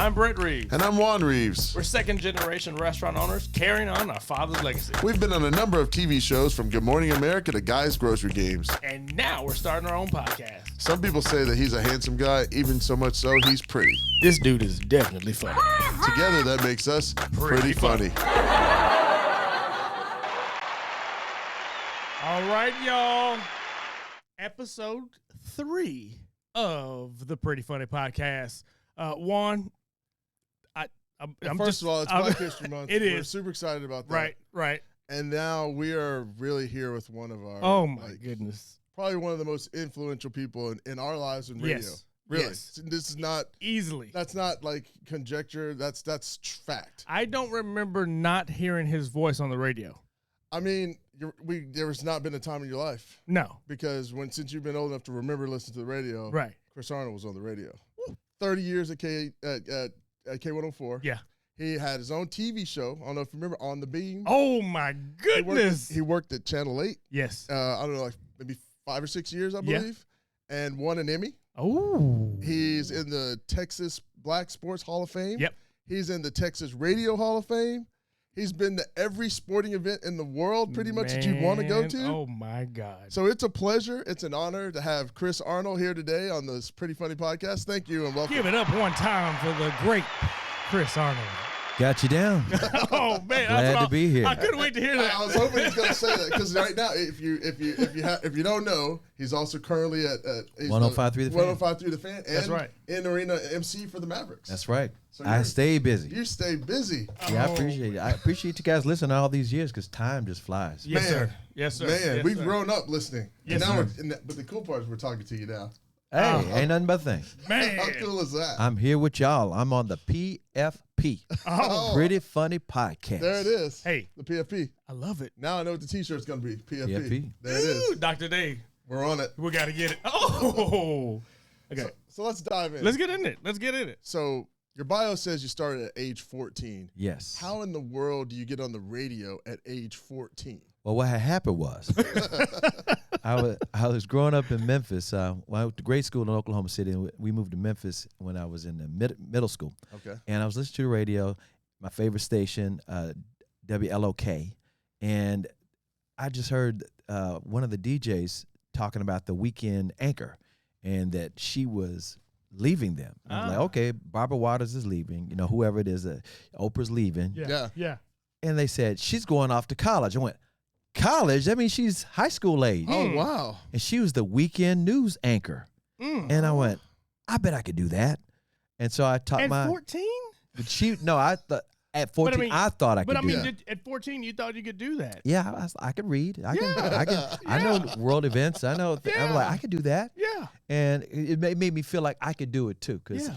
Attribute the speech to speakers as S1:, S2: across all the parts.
S1: I'm Brett Reeves.
S2: And I'm Juan Reeves.
S1: We're second-generation restaurant owners carrying on our father's legacy.
S2: We've been on a number of TV shows from Good Morning America to Guy's Grocery Games.
S1: And now we're starting our own podcast.
S2: Some people say that he's a handsome guy, even so much so he's pretty.
S1: This dude is definitely funny.
S2: Together, that makes us pretty funny.
S1: All right, y'all. Episode 3 of the Pretty Funny Podcast. Juan,
S2: First of all, it's Black History Month. We're
S1: is.
S2: super excited about that.
S1: Right.
S2: And now we are really here with one of our...
S1: Oh, my goodness.
S2: Probably one of the most influential people in our lives in radio.
S1: Yes.
S2: Really.
S1: Yes.
S2: This is not...
S1: Easily.
S2: That's not like conjecture. That's fact.
S1: I don't remember not hearing his voice on the radio.
S2: I mean, there has not been a time in your life.
S1: No.
S2: Because since you've been old enough to remember listening to the radio,
S1: Right.
S2: Chris Arnold was on the radio. 30 years at K104.
S1: Yeah.
S2: He had his own TV show. I don't know if you remember, On the Beam.
S1: Oh, my goodness.
S2: He worked at Channel 8.
S1: Yes.
S2: I don't know, like maybe 5 or 6 years, I believe. Yeah. And won an Emmy.
S1: Oh.
S2: He's in the Texas Black Sports Hall of Fame.
S1: Yep.
S2: He's in the Texas Radio Hall of Fame. He's been to every sporting event in the world pretty much that you want to go to.
S1: Oh, my God.
S2: So it's a pleasure. It's an honor to have Chris Arnold here today on this Pretty Funny Podcast. Thank you and welcome.
S1: Give it up one time for the great Chris Arnold.
S3: Got you down.
S1: Oh, man.
S3: Glad to be here.
S1: I couldn't wait to hear that.
S2: I was hoping he was going to say that because right now, if you don't know, he's also currently at
S3: 105.3 The Fan.
S2: 105.3 The Fan. And
S1: That's right.
S2: In arena MC for the Mavericks.
S3: That's right.
S2: So
S3: I stay busy.
S2: You stay busy.
S3: Yeah, I appreciate it. I appreciate you guys listening all these years because time just flies.
S1: Yes,
S2: Man.
S1: sir. Yes, sir.
S2: Man,
S1: Yes,
S2: we've
S1: sir.
S2: grown up listening.
S1: Yes,
S2: and now
S1: sir.
S2: but the cool part is we're talking to you now.
S3: Hey, ain't nothing but a thing.
S1: Man.
S2: How cool is that?
S3: I'm here with y'all. I'm on the PFP.
S1: Oh.
S3: Pretty Funny Podcast.
S2: There it is.
S1: Hey.
S2: The PFP.
S1: I love it.
S2: Now I know what the T-shirt's going to be. PFP.
S3: PFP.
S2: There it is.
S1: Ooh, Dr. Dave.
S2: We're on it.
S1: We got to get it. Oh. Okay.
S2: So let's dive in.
S1: Let's get in it.
S2: So your bio says you started at age 14.
S3: Yes.
S2: How in the world do you get on the radio at age 14?
S3: Well, what had happened was I was growing up in Memphis. I went to grade school in Oklahoma City, and we moved to Memphis when I was in the middle school.
S2: Okay.
S3: And I was listening to the radio, my favorite station, WLOK, and I just heard one of the DJs talking about the weekend anchor and that she was leaving them. I was like, okay, Barbara Waters is leaving, whoever it is, Oprah's leaving.
S1: Yeah.
S3: And they said, she's going off to college. I went, college? That means she's high school age.
S2: Oh, wow.
S3: And she was the weekend news anchor. And I went, I bet I could do that. And so I taught
S1: At 14?
S3: I thought at 14, I thought I could do that.
S1: At 14, you thought you could do that.
S3: Yeah, I could read. I know world events. I know. I'm like, I could do that.
S1: Yeah.
S3: And it made me feel like I could do it too. Because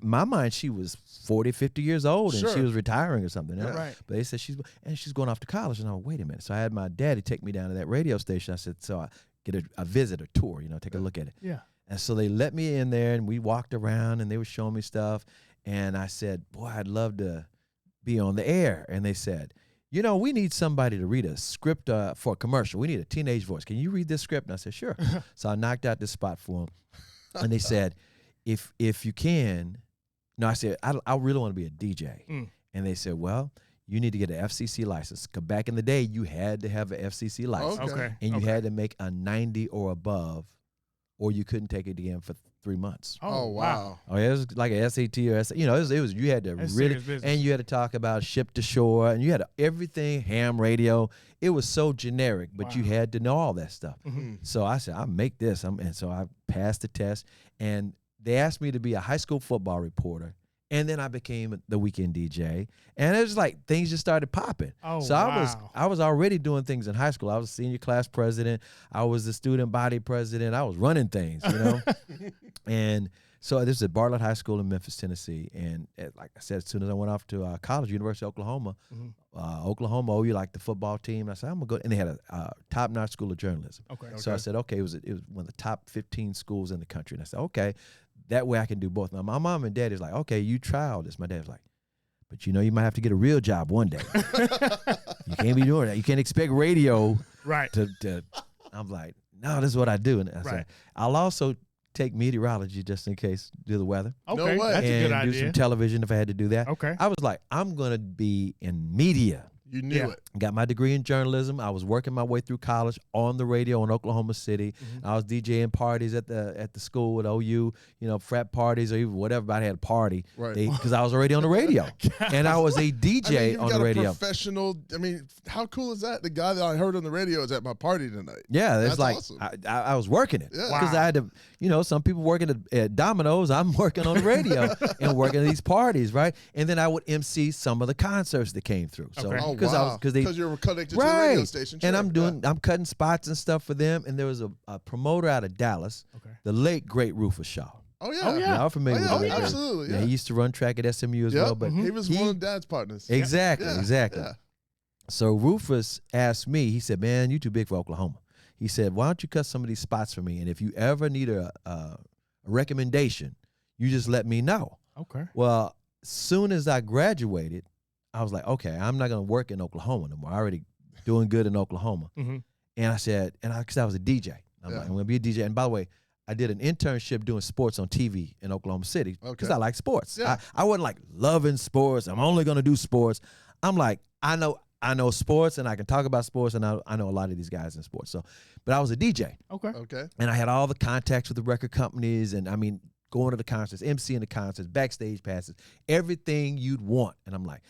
S3: my mind, she was 40, 50 years old and she was retiring or something.
S2: Yeah.
S1: Right.
S3: But they said she's going off to college. And I went, wait a minute. So I had my daddy take me down to that radio station. I said, so I get a visit, a tour, take a look at it.
S1: Yeah.
S3: And so they let me in there and we walked around and they were showing me stuff. And I said, boy, I'd love to be on the air. And they said, we need somebody to read a script for a commercial. We need a teenage voice. Can you read this script? And I said, sure. So I knocked out this spot for them. And they said, if you can, I said, I really want to be a DJ. And they said, well, you need to get an FCC license. Because back in the day, you had to have an FCC license.
S1: Okay.
S3: And you had to make a 90 or above, or you couldn't take it again for 3 months.
S2: Oh, wow.
S3: Oh, yeah, it was like a SAT or it was you had to
S1: That's
S3: really,
S1: serious business.
S3: and you had to talk about ship to shore, and you had everything, ham radio. It was so generic, but you had to know all that stuff.
S1: Mm-hmm.
S3: So I said, I'll make this. And so I passed the test, and they asked me to be a high school football reporter. And then I became the weekend DJ, and it was like things just started popping.
S1: Oh,
S3: so
S1: wow.
S3: I was already doing things in high school. I was senior class president. I was the student body president. I was running things, And so this is at Bartlett High School in Memphis, Tennessee. And like I said, as soon as I went off to college, University of Oklahoma, Oklahoma, OU, like the football team. I said, I'm going to go. And they had a top-notch school of journalism.
S1: Okay.
S3: So I said, okay, it was one of the top 15 schools in the country. And I said, okay, that way I can do both. Now, my mom and dad is like, okay, you try all this. My dad's like, but you might have to get a real job one day. You can't be doing that. You can't expect radio
S1: Right.
S3: to I'm like, no, this is what I do. And I said, I'll also take meteorology just in case, do the weather.
S1: Okay,
S2: No way.
S1: that's a good
S3: and do some
S1: idea.
S3: television if I had to do that.
S1: Okay.
S3: I was like, I'm going to be in media.
S2: You knew it.
S3: Got my degree in journalism. I was working my way through college on the radio in Oklahoma City. I was DJing parties at the school at OU, frat parties or even whatever. I had a party
S2: Right.
S3: because I was already on the radio, and I was a DJ
S2: you've
S3: on
S2: got
S3: the radio.
S2: A professional. How cool is that? The guy that I heard on the radio is at my party tonight.
S3: Yeah, it's
S2: That's
S3: like
S2: awesome.
S3: I was working it
S2: Yeah.
S3: because I had to. Some people working at Domino's. I'm working on the radio and working at these parties, right? And then I would MC some of the concerts that came through. So
S1: Okay.
S2: Oh,
S3: because
S2: wow.
S3: because
S2: you were connected to the radio
S3: right,
S2: station.
S3: and
S2: Sure.
S3: I'm cutting spots and stuff for them. And there was a promoter out of Dallas,
S1: Okay.
S3: the late great Rufus Shaw.
S2: Oh yeah.
S1: Oh, yeah.
S3: Y'all familiar
S2: Oh,
S3: with
S2: yeah,
S3: that?
S2: absolutely,
S3: Yeah,
S2: yeah.
S3: he used to run track at SMU as
S2: Yep.
S3: well. But
S2: He was one of Dad's partners.
S3: exactly,
S2: Yeah.
S3: exactly.
S2: Yeah.
S3: So Rufus asked me. He said, "Man, you too big for Oklahoma." He said, "Why don't you cut some of these spots for me? And if you ever need a recommendation, you just let me know."
S1: Okay.
S3: Well, soon as I graduated, I was like, "Okay, I'm not gonna work in Oklahoma no more. I already doing good in Oklahoma."
S1: Mm-hmm.
S3: And I said, because I was a DJ. I'm
S2: Yeah.
S3: like, I'm gonna be a DJ. And by the way, I did an internship doing sports on TV in Oklahoma City because
S2: Okay.
S3: I like sports.
S2: Yeah.
S3: I wasn't like loving sports. I'm only gonna do sports. I'm like, I know sports and I can talk about sports and I know a lot of these guys in sports. So, but I was a DJ
S1: Okay.
S2: Okay.
S3: and I had all the contacts with the record companies and going to the concerts, emceeing the concerts, backstage passes, everything you'd want. And I'm like,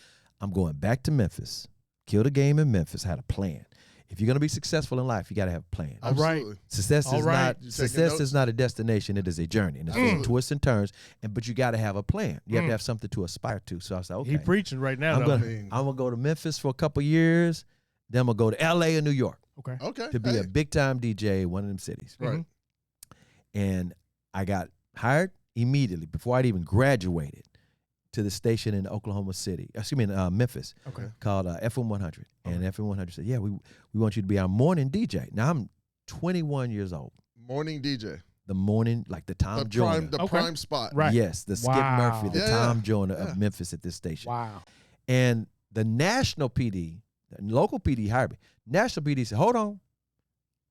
S3: I'm going back to Memphis, kill the game in Memphis. Had a plan. If you're gonna be successful in life, you got to have a plan.
S1: All right.
S2: Absolutely.
S3: Success
S1: All
S3: is
S1: right.
S3: not
S2: You taking
S3: success
S2: notes?
S3: is not a destination. It is a journey, and it's full of twists and turns. But you got to have a plan. You have to have something to aspire to. So I said, okay,
S1: He preaching right now,
S3: I'm
S1: though.
S3: gonna go to Memphis for a couple years. Then I'm gonna go to L.A. and New York
S1: Okay.
S2: Okay.
S3: to be
S2: Hey.
S3: a big time DJ in one of them cities.
S2: Right.
S3: And I got hired immediately before I'd even graduated to the station in Oklahoma City. Excuse me, in Memphis.
S1: Okay.
S3: Called FM 100. And FM 100 said, yeah, we want you to be our morning DJ. Now, I'm 21 years old.
S2: Morning DJ.
S3: The morning, like the Tom Joyner.
S2: The
S1: Okay.
S2: prime spot.
S1: Right.
S3: Yes, the Skip
S1: Wow.
S3: Murphy, the
S2: Yeah,
S3: Tom
S2: yeah.
S3: Joyner
S2: Yeah.
S3: of Memphis at this station.
S1: Wow.
S3: And the national PD, the local PD hired me. National PD said, hold on.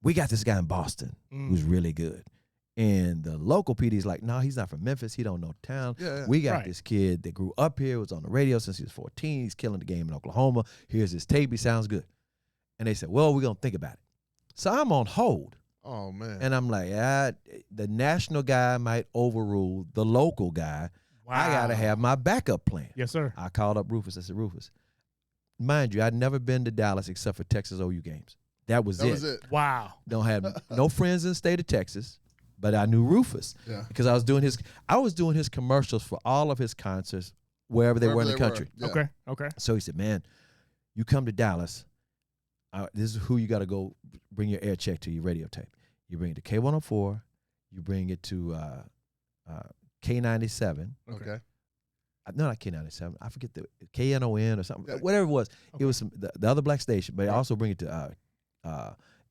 S3: We got this guy in Boston who's really good. And the local PD is like, no, he's not from Memphis. He don't know the town.
S2: Yeah.
S3: We got
S1: Right.
S3: this kid that grew up here, was on the radio since he was 14. He's killing the game in Oklahoma. Here's his tape. He sounds good. And they said, well, we're going to think about it. So I'm on hold.
S2: Oh man.
S3: And I'm like, the national guy might overrule the local guy.
S1: Wow.
S3: I got to have my backup plan.
S1: Yes, sir.
S3: I called up Rufus. I said, Rufus, mind you, I'd never been to Dallas except for Texas OU games. That was it.
S1: Wow.
S3: Don't have no friends in the state of Texas, but I knew Rufus
S2: Yeah.
S3: because I was doing his commercials for all of his concerts wherever they were in the country.
S2: Yeah.
S1: Okay. Okay.
S3: So he said, man, you come to Dallas. This is who you got to go bring your air check to your radio tape. You bring it to K104. You bring it to K97.
S2: Okay.
S3: No, not K97. I forget the KNON or something.
S2: Yeah.
S3: Whatever it was.
S1: Okay.
S3: It was the other black station, but also bring it to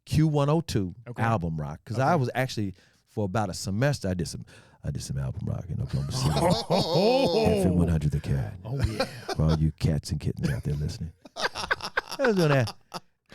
S3: Q102
S1: Okay.
S3: album rock. Because
S1: Okay.
S3: I was actually for about a semester I did some album rock in Oklahoma City.
S1: Oh.
S3: FM 100 The Cat.
S1: Oh yeah.
S3: For all you cats and kittens out there listening. I was doing that.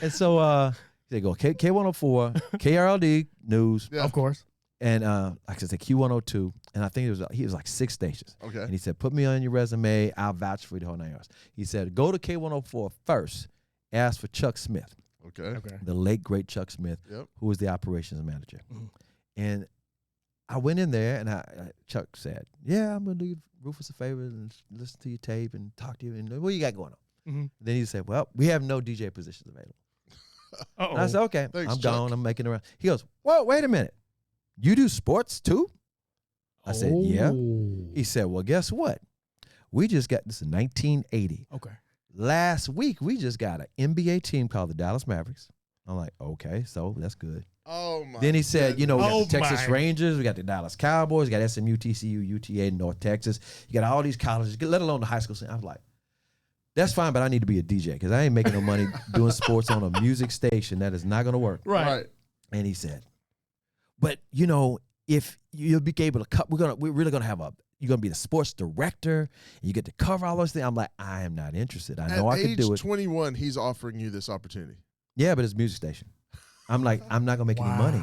S3: And so they go K104, KRLD News,
S2: Yeah.
S1: Of course.
S3: and like I said, Q102. And I think he was like 6 stations.
S2: Okay.
S3: And he said, put me on your resume. I'll vouch for you the whole 9 hours. He said, go to K104 first. Ask for Chuck Smith,
S2: Okay.
S1: Okay.
S3: the late, great Chuck Smith,
S2: Yep.
S3: who was the operations manager.
S1: Mhm.
S3: And I went in there, and Chuck said, yeah, I'm going to do Rufus a favor and listen to your tape and talk to you. And what you got going on?
S1: Mm-hmm.
S3: Then he said, well, we have no DJ positions available.
S1: Uh-oh.
S3: And I said, okay,
S2: Thanks,
S3: I'm
S2: Chuck.
S3: gone. I'm making around. He goes, well, wait a minute. You do sports too? I said, yeah.
S1: Oh.
S3: He said, well, guess what? We just got, this in 1980.
S1: Okay.
S3: Last week, we just got an NBA team called the Dallas Mavericks. I'm like, okay, so that's good.
S2: Oh my.
S3: Then he said, we got
S1: Oh,
S3: the Texas
S1: my.
S3: Rangers, we got the Dallas Cowboys, we got SMU, TCU, UTA, North Texas. You got all these colleges, let alone the high school scene. I was like, that's fine, but I need to be a DJ because I ain't making no money doing sports on a music station. That is not going to work.
S1: Right.
S3: And he said, but if you'll be able to cut, we're really gonna have you're gonna be the sports director and you get to cover all those things. I'm like, I am not interested. I know I could do it.
S2: At age 21, he's offering you this opportunity.
S3: Yeah, but it's a music station. I'm like, I'm not gonna make any money.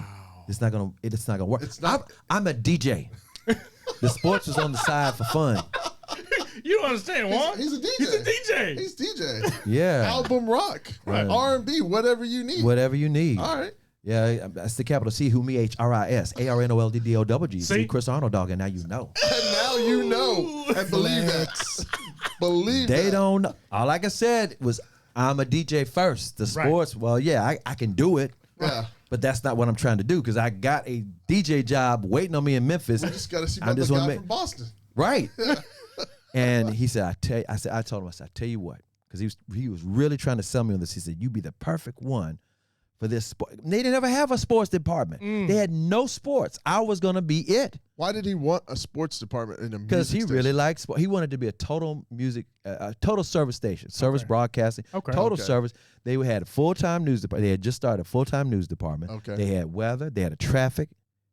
S3: It's not gonna work.
S2: It's not.
S3: I'm a DJ. The sports was on the side for fun.
S1: You don't understand, Juan.
S2: He's a DJ.
S1: He's a DJ.
S2: He's DJ.
S3: Yeah.
S2: Album rock,
S3: Right.
S2: R&B, whatever you need.
S3: Whatever you need.
S2: All right.
S3: Yeah, that's the capital C, who me, H-R-I-S, A-R-N-O-L-D-D-O-W.
S1: See?
S3: Chris Arnold, dog, and now you know.
S2: And now you know. And believe that. Believe
S3: They
S2: that.
S3: don't know. All like I said was, I'm a DJ first. The sports, well, yeah, I can do it.
S2: Yeah.
S3: But that's not what I'm trying to do because I got a DJ job waiting on me in Memphis.
S2: We just got to see
S3: I
S2: about the
S3: just wanna
S2: guy
S3: make-
S2: from Boston.
S3: Right. And he said, I told him, I tell you what, because he was really trying to sell me on this. He said, you be the perfect one for this sport. They didn't ever have a sports department. They had no sports. I was going to be it.
S2: Why did he want a sports department in a music
S3: Because he
S2: station?
S3: really liked sport. He wanted to be a total music, total service station, service broadcasting, total service. They had a full-time news department. They had just started a full-time news department.
S2: Okay.
S3: They had weather. They had a traffic,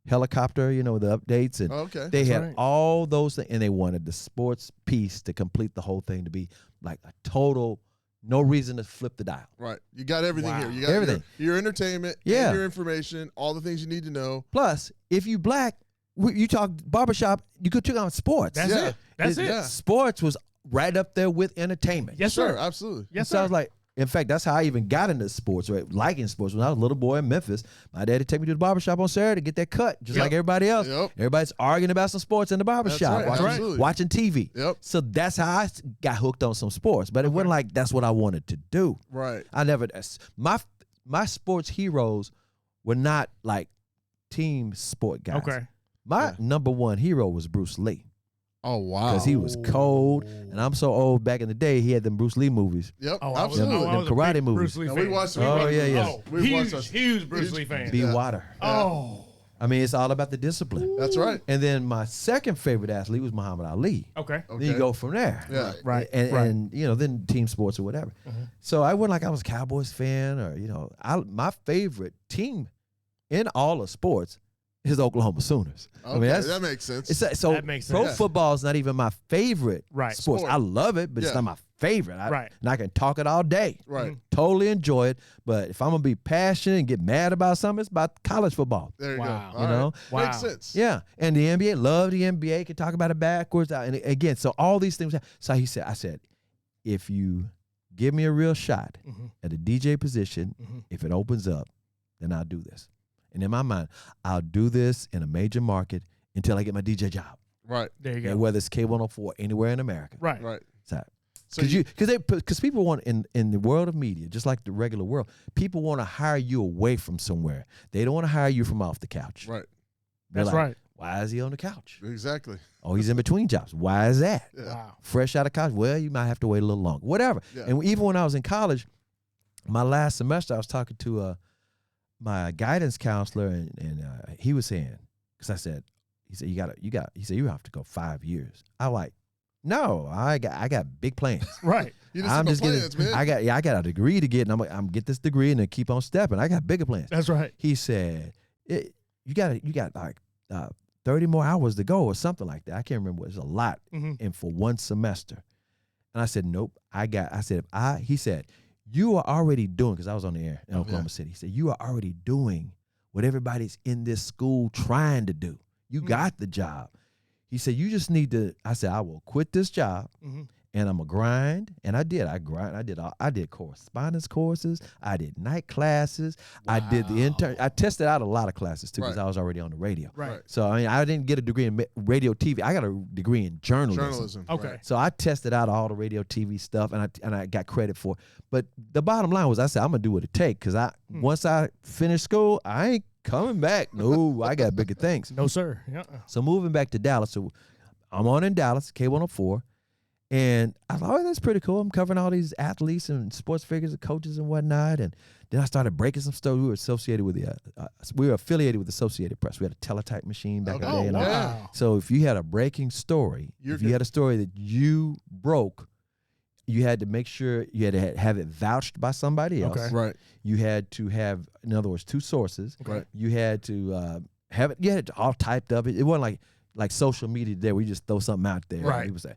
S3: helicopter, the updates. And
S2: Okay.
S3: they had
S1: right.
S3: all those things. And they wanted the sports piece to complete the whole thing to be like a total, no reason to flip the dial.
S2: Right. You got everything
S1: Wow.
S2: here. You got
S3: Everything.
S2: Your entertainment,
S3: Yeah.
S2: and your information, all the things you need to know.
S3: Plus, if you black, you talk barbershop, you could check on sports.
S1: That's
S2: Yeah.
S1: it. That's it.
S2: Yeah.
S3: Sports was right up there with entertainment.
S1: Yes,
S2: Sure,
S1: sir.
S2: absolutely.
S1: Yes,
S3: So I
S1: sir.
S3: was like, in fact, that's how I even got into sports, right? Liking sports. When I was a little boy in Memphis, my daddy take me to the barbershop on Saturday to get that cut, just
S1: Yep.
S3: like everybody else.
S2: Yep.
S3: Everybody's arguing about some sports in the barbershop,
S2: right.
S3: watching,
S2: Absolutely.
S3: watching TV.
S2: Yep.
S3: So that's how I got hooked on some sports. But it wasn't like that's what I wanted to do.
S2: Right.
S3: I never, my sports heroes were not like team sport guys.
S1: Okay.
S3: My number one hero was Bruce Lee.
S2: Oh, wow.
S3: Because he was cold, and I'm so old. Back in the day, he had them Bruce Lee movies.
S2: Yep,
S1: Oh, I was,
S2: absolutely.
S1: I was
S3: Them
S1: a
S3: karate
S1: big
S3: movies.
S1: Bruce Lee
S2: No,
S1: fan.
S2: we watched some
S3: Oh,
S2: karate
S3: yeah, yeah.
S2: movies. We watched us-
S1: Huge Bruce Lee fan.
S3: Be
S2: Yeah.
S3: water.
S1: Oh.
S3: I mean, it's all about the discipline.
S2: That's right.
S3: And then my second favorite athlete was Muhammad Ali.
S1: Okay.
S2: Okay.
S3: Then you go from there.
S2: Yeah.
S1: Right.
S3: And,
S1: right.
S3: and then team sports or whatever. So I wasn't like I was a Cowboys fan or, my favorite team in all of sports is Oklahoma Sooners.
S2: Okay,
S3: I mean,
S2: that makes sense.
S3: So
S1: That makes
S3: pro
S1: sense.
S3: football is not even my favorite
S1: Right.
S3: sports.
S2: Sport.
S3: I love it, but it's
S2: Yeah.
S3: not my favorite.
S1: Right.
S3: And I can talk it all day.
S2: Right.
S3: Totally enjoy it. But if I'm going to be passionate and get mad about something, it's about college football.
S2: There you
S1: Wow.
S2: go.
S3: You
S2: All
S3: know?
S2: right.
S1: Wow.
S2: Makes sense.
S3: Yeah. And the NBA, love the NBA, can talk about it backwards. And again, so all these things. So I said, if you give me a real shot at a DJ position, if it opens up, then I'll do this. And in my mind, I'll do this in a major market until I get my DJ job.
S2: Right.
S1: There you go.
S3: And whether it's K104 anywhere in America.
S1: Right.
S2: Right.
S3: So,
S2: So
S3: because people want in the world of media, just like the regular world, people want to hire you away from somewhere. They don't want to hire you from off the couch.
S2: Right.
S3: They're
S1: That's
S3: like,
S1: right.
S3: Why is he on the couch?
S2: Exactly.
S3: Oh, he's in between jobs. Why is that?
S2: Yeah.
S1: Wow.
S3: Fresh out of college. Well, you might have to wait a little longer. Whatever.
S2: Yeah.
S3: And even when I was in college, my last semester, I was talking to my guidance counselor, and he was saying, because he said you have to go 5 years. I like, no, I got big plans.
S1: Right.
S2: You just have plans, man.
S3: I got a degree to get, and I'm get this degree and then keep on stepping. I got bigger plans.
S1: That's right.
S3: He said, you got like 30 more hours to go or something like that. I can't remember. It's a lot, and for one semester. And I said, nope. He said, you are already doing, because I was on the air in Oklahoma City. He said, you are already doing what everybody's in this school trying to do. You got the job. He said, you just need to, I said, I will quit this job and I'm going to grind. And I did. I did correspondence courses. I did night classes. I did the intern. I tested out a lot of classes too, because I was already on the radio.
S1: Right.
S3: So, I mean, I didn't get a degree in radio, TV. I got a degree in journalism.
S1: Okay.
S2: Right.
S3: So I tested out all the radio, TV stuff, and I got credit for it. But the bottom line was, I said, I'm going to do what it takes, because once I finish school, I ain't coming back. No, I got bigger things.
S1: No, sir. Yeah.
S3: So moving back to Dallas, so I'm on in Dallas, K104, and I thought, oh, that's pretty cool. I'm covering all these athletes and sports figures and coaches and whatnot. And then I started breaking some stuff. We were associated with we were affiliated with Associated Press. We had a teletype machine back in the day. And all.
S1: Wow.
S3: So if you had a breaking story, if you had a story that you broke, you had to make sure you had to have it vouched by somebody else.
S1: Okay.
S2: Right.
S3: You had to have, in other words, 2 sources.
S2: Right.
S3: You had to have it. You had it all typed up. It wasn't like social media today where you just throw something out there.
S1: Right.
S3: People say,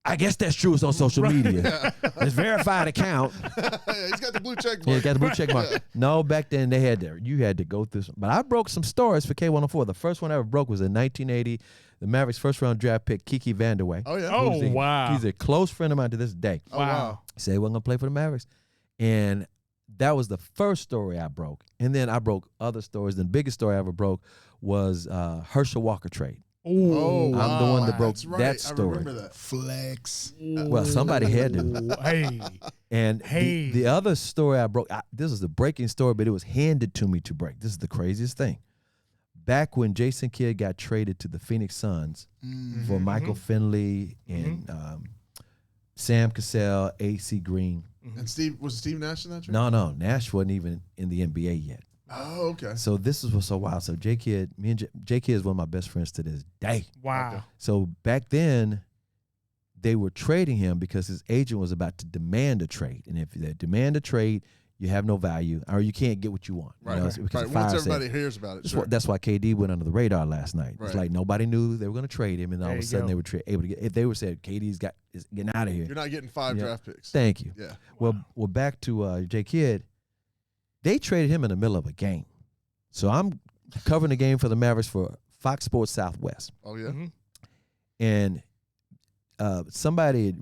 S3: I guess that's true. It's on social media. It's verified account.
S2: He's got the blue check mark.
S3: Yeah, got the blue check mark. No, back then you had to go through some. But I broke some stories for K104. The first one I ever broke was in 1980. The Mavericks' first round draft pick, Kiki Vandeweghe.
S2: Oh, yeah.
S1: Oh, wow.
S3: He's a close friend of mine to this day.
S2: Oh, wow.
S3: He said he wasn't going to play for the Mavericks. And that was the first story I broke. And then I broke other stories. The biggest story I ever broke was Herschel Walker trade.
S2: Oh, wow.
S3: I'm the one that broke
S2: That's right.
S3: that story.
S2: I remember that.
S4: Flex.
S3: Well, somebody had to.
S1: Hey.
S3: And
S1: Hey.
S3: the other story I broke, this is the breaking story, but it was handed to me to break. This is the craziest thing. Back when Jason Kidd got traded to the Phoenix Suns for Michael Finley and Sam Cassell, A.C. Green.
S2: And was Steve Nash in that trade?
S3: No, Nash wasn't even in the NBA yet.
S2: Oh, okay.
S3: So this was so wild. So J Kidd, J Kidd is one of my best friends to this day.
S1: Wow.
S2: Okay.
S3: So back then, they were trading him because his agent was about to demand a trade. And if they demand a trade, you have no value, or you can't get what you want.
S2: Right.
S3: You know,
S2: Right.
S3: because of
S2: Once
S3: fire
S2: everybody
S3: sale.
S2: hears about it.
S3: That's,
S2: Sure.
S3: that's why KD went under the radar last night.
S2: Right.
S3: It's like nobody knew they were going to trade him, and all
S1: There
S3: of a
S1: you
S3: sudden
S1: go.
S3: they were able to get. If they were said KD's is getting out of here.
S2: You're not getting 5
S3: Yeah.
S2: draft picks.
S3: Thank you.
S2: Yeah.
S3: Well, back to J Kidd. They traded him in the middle of a game, so I'm covering the game for the Mavericks for Fox Sports Southwest,
S2: Oh, yeah.
S1: Mm-hmm.
S3: and somebody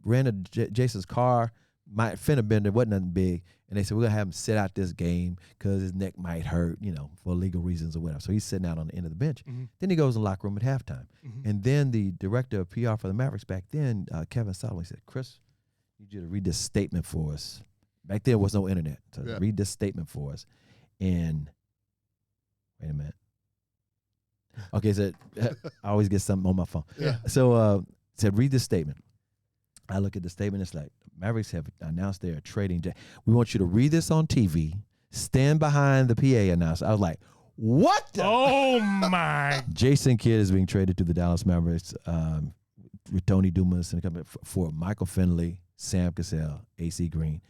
S3: ran a Jason's car. My fender bender wasn't nothing big, and they said we're gonna have him sit out this game because his neck might hurt, for legal reasons or whatever. So he's sitting out on the end of the bench.
S1: Mhm.
S3: Then he goes in the locker room at halftime,
S1: Mhm.
S3: and then the director of PR for the Mavericks back then, Kevin Solomon, said, "Chris, I need you to read this statement for us." Back then, there was no internet, so
S2: Yeah.
S3: read this statement for us. And wait a minute. Okay, so I always get something on my phone.
S2: Yeah.
S3: So said, read this statement. I look at the statement. It's like, Mavericks have announced they are trading. We want you to read this on TV. Stand behind the PA announcer. I was like, what the?
S1: Oh, my.
S3: Jason Kidd is being traded to the Dallas Mavericks with Tony Dumas and company for Michael Finley, Sam Cassell, A.C. Green.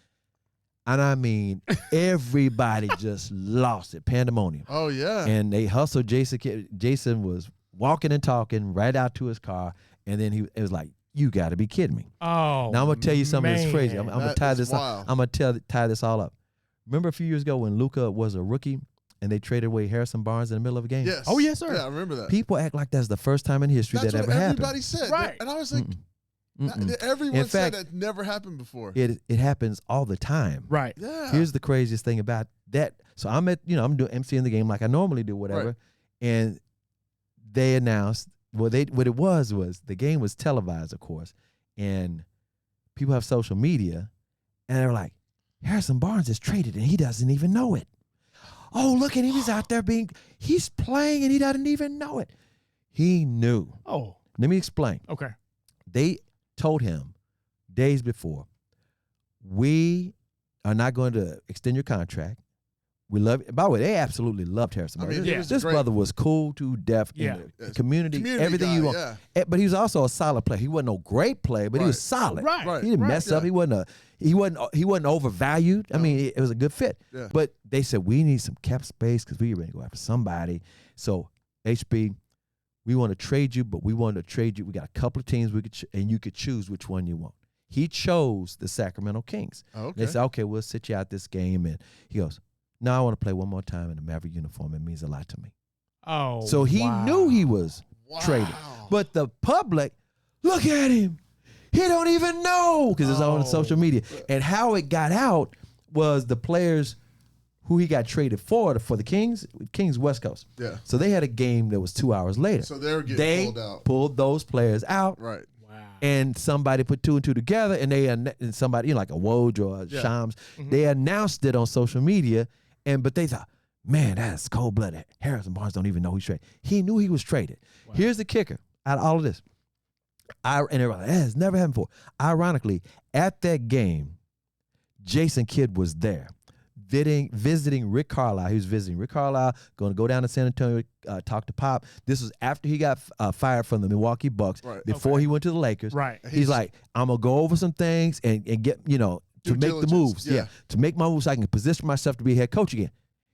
S3: And I mean, everybody just lost it. Pandemonium.
S2: Oh, yeah.
S3: And they hustled Jason Kidd. Jason was walking and talking right out to his car. And then it was like, you got to be kidding me.
S1: Oh,
S3: Now I'm gonna tell you something that's crazy. I'm gonna
S2: That
S3: tie
S2: is
S3: this
S2: wild.
S3: up. I'm gonna tie this all up. Remember a few years ago when Luka was a rookie and they traded away Harrison Barnes in the middle of a game?
S2: Yes.
S1: Oh, yes, sir.
S2: Yeah, I remember that.
S3: People act like that's the first time in history
S2: That's
S3: that
S2: what
S3: ever
S2: everybody
S3: happened.
S2: said.
S1: Right.
S2: And I was like,
S3: Mm-mm.
S2: everyone
S3: In
S2: said
S3: fact,
S2: that never happened before.
S3: It happens all the time.
S1: Right.
S2: Yeah.
S3: Here's the craziest thing about that. So I'm I'm doing emceeing the game like I normally do, whatever.
S2: Right.
S3: And they announced what it was the game was televised, of course, and people have social media, and they're like, Harrison Barnes is traded and he doesn't even know it. Oh, look at him. He's out there he's playing and he doesn't even know it. He knew.
S1: Oh,
S3: Let me explain.
S1: okay.
S3: They told him days before, we are not going to extend your contract. We love. By the way, they absolutely loved Harrison
S2: I
S3: Barnes.
S2: mean, he was
S3: This
S2: great.
S3: brother was cool to death
S1: Yeah.
S3: in the
S2: Yes.
S3: community, everything
S2: guy,
S3: you want.
S2: Yeah.
S3: But he was also a solid player. He wasn't no great player, but he was
S2: Right.
S3: solid.
S1: Right.
S2: Right.
S3: He didn't mess up.
S2: Yeah.
S3: He wasn't overvalued. I mean, it was a good fit.
S2: Yeah.
S3: But they said we need some cap space because we ready to go after somebody. So HB, we want to trade you, but we want to trade you. We got a couple of teams and you could choose which one you want. He chose the Sacramento Kings.
S2: Oh, okay.
S3: They said, okay, we'll sit you out this game. And he goes, no, I want to play one more time in the Maverick uniform. It means a lot to me.
S1: Oh,
S3: So he
S1: wow.
S3: knew he was traded.
S2: Wow.
S3: But the public, look at him. He don't even know because it's on
S1: Oh.
S3: social media. And how it got out was the players who he got traded for the Kings West Coast.
S2: Yeah.
S3: So they had a game that was 2 hours later.
S2: So they were getting
S3: They
S2: pulled out.
S3: pulled those players out.
S2: Right.
S1: Wow.
S3: And somebody put 2 and 2 together, and and somebody, like a Woj or a
S2: Yeah.
S3: Shams, they announced it on social media, but they thought, man, that's cold-blooded. Harrison Barnes don't even know he's traded. He knew he was traded.
S1: Wow.
S3: Here's the kicker out of all of this. And everybody, that has never happened before. Ironically, at that game, Jason Kidd was there. Visiting Rick Carlisle. He was visiting Rick Carlisle, going to go down to San Antonio, talk to Pop. This was after he got fired from the Milwaukee Bucks,
S2: Right.
S3: before he went to the Lakers.
S1: Right.
S3: He's like, I'm going to go over some things and get, to
S2: Due
S3: make the
S2: diligence,
S3: moves.
S2: yeah.
S3: To make my moves so I can position myself to be head coach again.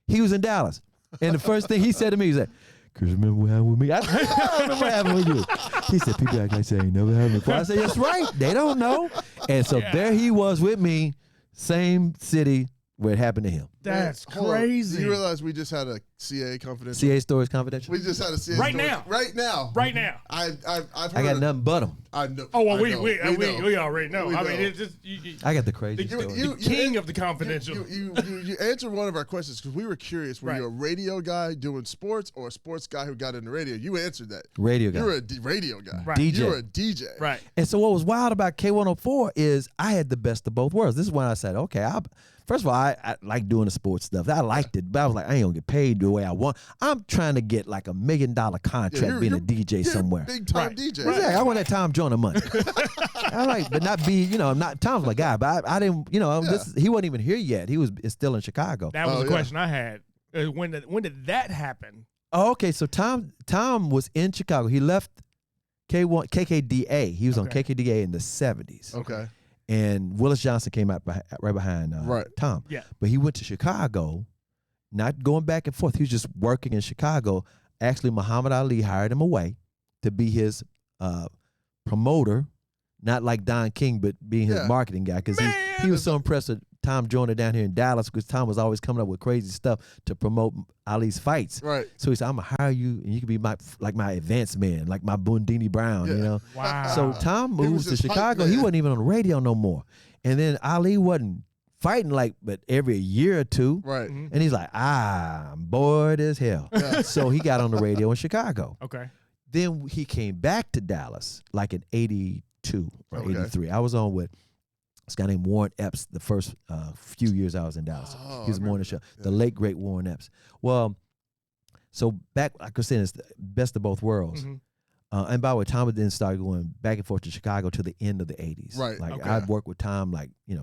S3: He was in Dallas. And the first thing he said to me, he said, Chris, remember what happened with me? I said, I remember what happened with you. He said, people act like they ain't never happened before. I said, that's right. They don't know. And so there he was with me, same city where it happened to him.
S4: That's
S2: Hold on.
S4: crazy.
S2: You realize we just had a CA confidential?
S3: CA stories confidential?
S2: We just had a CA
S1: Right
S2: story.
S1: now.
S2: Right now.
S1: Right now.
S2: I've heard
S3: I got nothing but them.
S2: I know.
S1: Oh, well,
S2: I
S1: we
S2: know.
S1: we already know.
S2: We
S1: I mean,
S2: know.
S1: it's just you,
S3: I got the crazy
S1: the,
S3: story.
S1: the king of the confidential.
S2: You answered one of our questions because we were curious. Were
S1: Right.
S2: you a radio guy doing sports or a sports guy who got into radio? You answered that.
S3: Radio guy.
S2: You were a radio guy.
S1: Right.
S3: DJ.
S2: You were a DJ.
S1: Right.
S3: And so what was wild about K104 is I had the best of both worlds. This is when I said, okay, first of all, I like doing the sports stuff. I liked it, but I was like, I ain't gonna get paid the way I want. I'm trying to get like $1 million contract being a DJ somewhere.
S2: Big time
S1: Right.
S2: DJ.
S3: Exactly. I want that Tom Joyner money. I like, but not be, not Tom's my guy, but I didn't, he wasn't even here yet. He was still in Chicago.
S1: That was
S2: Oh,
S1: the
S2: yeah.
S1: question I had. When did that happen?
S3: Oh, okay. So Tom was in Chicago. He left KKDA. He was on
S1: Okay.
S3: KKDA in the 70s.
S2: Okay.
S3: And Willis Johnson came out right behind Tom.
S1: Yeah.
S3: But he went to Chicago, not going back and forth. He was just working in Chicago. Actually, Muhammad Ali hired him away to be his promoter, not like Don King, but being his marketing guy. Because he was so impressed with Tom Joyner down here in Dallas because Tom was always coming up with crazy stuff to promote Ali's fights.
S2: Right.
S3: So he said, I'm going to hire you, and you can be my advanced man, like my Bundini Brown,
S2: Yeah.
S1: Wow.
S3: So Tom moves to
S2: his hype
S3: Chicago.
S2: man.
S3: He wasn't even on the radio no more. And then Ali wasn't fighting but every year or two.
S2: Right.
S1: Mhm.
S3: And he's like, I'm bored as hell.
S2: Yeah.
S3: So he got on the radio in Chicago.
S1: Okay.
S3: Then he came back to Dallas like in 82 or
S2: Okay.
S3: 83. I was on with this guy named Warren Epps the first few years I was in Dallas.
S2: Oh,
S3: He was
S2: I
S3: morning
S2: remember
S3: show.
S2: that.
S3: The late, great Warren Epps. Well, so back, like I was saying, it's the best of both worlds.
S1: Mhm.
S3: And by the way, Tom then started going back and forth to Chicago to the end of the 80s.
S2: Right.
S3: Like
S1: Okay.
S3: I'd worked with Tom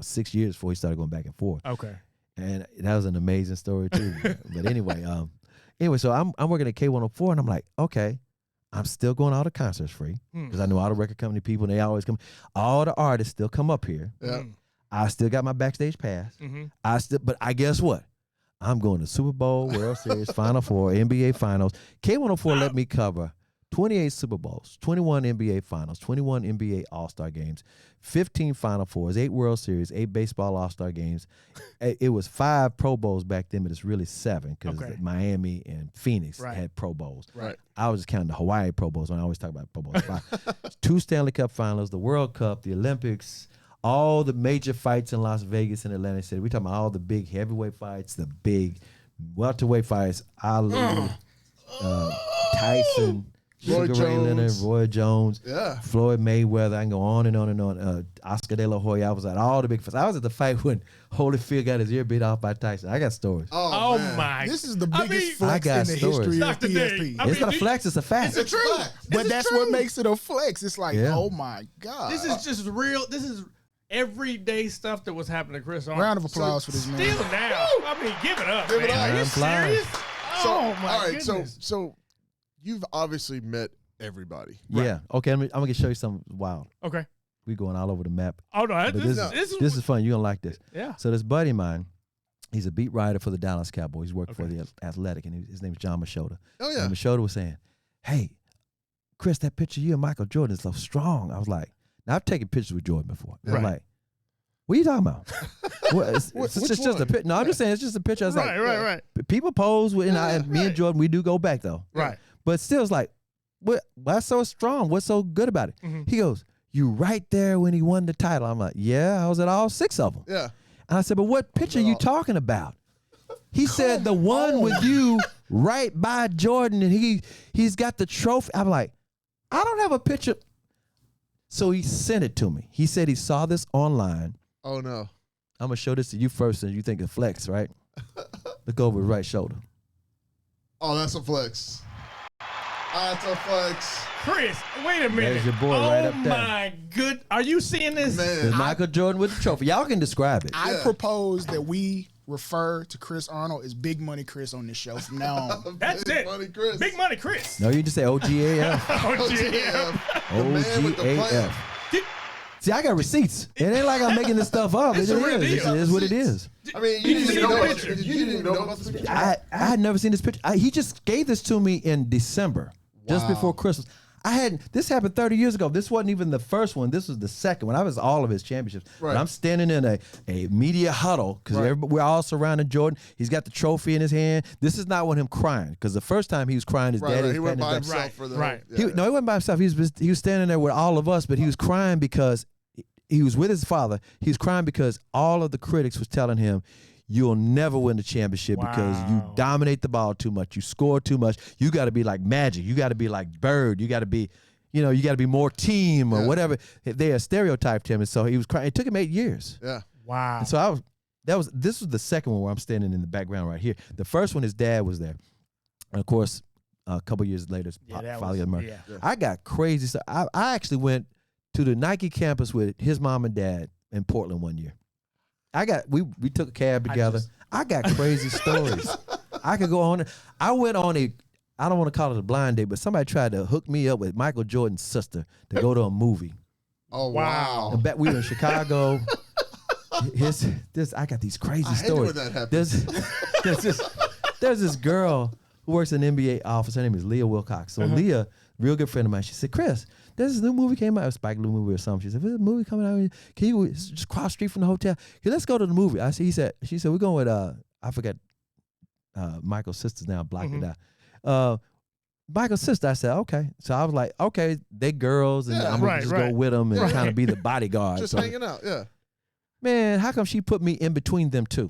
S3: 6 years before he started going back and forth.
S1: Okay.
S3: And that was an amazing story too. But anyway, so I'm working at K104 and I'm like, okay, I'm still going to all the concerts free because I know all the record company people and they always come. All the artists still come up here.
S2: Yeah.
S3: I still got my backstage pass.
S1: Mm-hmm.
S3: But I guess what? I'm going to Super Bowl, World Series, Final Four, NBA Finals. K104 let me cover 28 Super Bowls, 21 NBA Finals, 21 NBA All-Star games, 15 Final Fours, 8 World Series, 8 baseball All-Star games. It was 5 Pro Bowls back then, but it's really 7 because
S1: Okay.
S3: Miami and Phoenix
S1: Right.
S3: had Pro Bowls.
S2: Right.
S3: I was just counting the Hawaii Pro Bowls when I always talk about Pro Bowls. 5. 2 Stanley Cup Finals, the World Cup, the Olympics, all the major fights in Las Vegas and Atlantic City. We're talking about all the big heavyweight fights, the big welterweight fights, Ali, Tyson,
S2: Roy
S3: Sugar Ray Leonard,
S2: Jones.
S3: Roy Jones,
S2: Yeah.
S3: Floyd Mayweather. I can go on and on and on. Oscar De La Hoya. I was at all the big fights. I was at the fight when Holyfield got his ear beat off by Tyson. I got stories.
S1: Oh
S2: man.
S1: my!
S4: This is the
S1: I
S4: biggest
S1: mean,
S4: flex
S3: I got
S4: in the
S3: stories.
S4: history of
S1: Dr. D,
S4: PSP.
S1: I
S3: It's
S1: mean,
S3: not a flex. It's a fact.
S1: It's the truth.
S4: But that's what makes it a flex. It's like,
S3: Yeah.
S4: oh my God.
S1: This is just real. This is everyday stuff that was happening to Chris Arnold.
S4: Round of applause for this man.
S1: Still now. I mean, give it up,
S2: Give it
S1: man.
S2: up.
S1: Are you
S3: Time flies.
S1: serious?
S2: So,
S1: Oh my
S2: all right.
S1: goodness.
S2: So you've obviously met everybody.
S3: Yeah. Okay. I'm gonna show you something wild.
S1: Okay.
S3: We going all over the map.
S1: Oh no,
S3: But
S1: this is
S3: fun. You're gonna like this.
S1: yeah.
S3: So this buddy of mine, he's a beat writer for the Dallas Cowboys. He's worked for
S1: Okay.
S3: the Athletic, and his name is John Machota.
S2: Oh yeah.
S3: And Machota was saying, "Hey, Chris, that picture of you and Michael Jordan is so strong." I was like, "Now I've taken pictures with Jordan before." And I'm
S1: Right.
S3: like, "What are you talking about?" Well, it's
S2: Which
S3: just a
S2: one?
S3: picture. No, I'm just saying it's just a picture. I was
S1: Right,
S3: like,
S1: right.
S3: people pose with, and me and
S1: right.
S3: Jordan, we do go back though.
S1: Right.
S3: But still, it's like, what's so strong? What's so good about it?
S1: Mhm.
S3: He goes, "You right there when he won the title." I'm like, "Yeah, I was at all 6 of them."
S2: Yeah.
S3: And I said, "But what picture are you talking about?" He said, "The one with you right by Jordan, and he's got the trophy." I'm like, "I don't have a picture." So he sent it to me. He said he saw this online.
S2: Oh no.
S3: I'm gonna show this to you first, and you think it's flex, right? Look over his right shoulder.
S2: Oh, that's a flex. That's a flex.
S1: Chris, wait a minute.
S3: There's your boy
S1: oh
S3: right up there.
S1: my good. Are you seeing this?
S2: Man.
S3: There's Michael Jordan with the trophy. Y'all can describe it.
S4: I
S2: Yeah.
S4: propose that we refer to Chris Arnold as Big Money Chris on this show from now on.
S1: That's
S2: Big
S1: it.
S2: Money Chris.
S1: Big money, Chris.
S3: No, you just say OGAF.
S1: Oh,
S2: OGF.
S1: yeah.
S2: The man with the plan.
S3: OGAF. See, I got receipts. It ain't like I'm making this stuff up.
S1: It's
S3: It
S1: a real
S3: is.
S1: deal.
S3: It is what it is.
S2: I mean, you didn't even know about this picture.
S3: I had never seen this picture. He just gave this to me in December, just before Christmas. This happened 30 years ago. This wasn't even the first one. This was the second one. I was all of his championships.
S2: Right.
S3: But I'm standing in a media huddle because we're all surrounding Jordan. He's got the trophy in his hand. This is not when him crying, because the first time he was crying, his daddy.
S2: He went by
S3: his
S2: himself for the
S1: Right.
S2: Yeah.
S3: No, he wasn't by himself. He was standing there with all of us, but he was crying because he was with his father. He was crying because all of the critics was telling him, you'll never win the championship because you dominate the ball too much. You score too much. You got to be like Magic. You got to be like Bird. You got to be, you got to be more team or whatever. They stereotyped him, and so he was crying. It took him 8 years.
S2: Yeah.
S3: Wow. And so this was the second one where I'm standing in the background right here. The first one, his dad was there, and of course, a couple years later, Father of America.
S1: Yeah.
S3: I got crazy stuff. I actually went to the Nike campus with his mom and dad in Portland one year. We took a cab together. I got crazy stories. I could go on. I went on I don't want to call it a blind date, but somebody tried to hook me up with Michael Jordan's sister to go to a movie.
S2: Oh, wow.
S3: We were in Chicago. I got these crazy
S2: I hate
S3: stories.
S2: when that happens.
S3: There's this girl who works in an NBA office. Her name is Leah Wilcox. So Leah, real good friend of mine, she said, Chris, there's this new movie came out, a Spike Lee movie or something. She said, there's a movie coming out. Can you just cross the street from the hotel? Okay, let's go to the movie. She said, we're going with, I forgot Michael's sister's now, blocked it out. Michael's sister, I said, okay. So I was like, okay, they girls, and I'm going to just go with them and kind of be the bodyguard.
S2: Just hanging out, yeah.
S3: Man, how come she put me in between them two?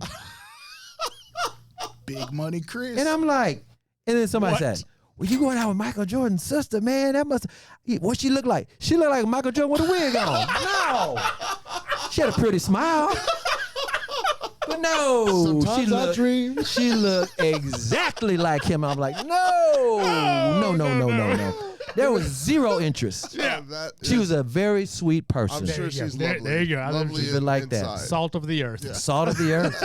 S4: Big money, Chris.
S3: And I'm like, and then somebody said, well, you going out with Michael Jordan's sister, man? That must. What she look like? She look like Michael Jordan with a wig on. No, she had a pretty smile, but no,
S2: Sometimes
S3: she looked exactly like him. I'm like, no. There was zero interest.
S2: Yeah.
S3: She was a very sweet person.
S2: I'm sure she's lovely.
S1: There you go.
S2: Lovely
S3: She's like that.
S2: inside.
S1: Salt of the earth.
S3: Salt of the earth.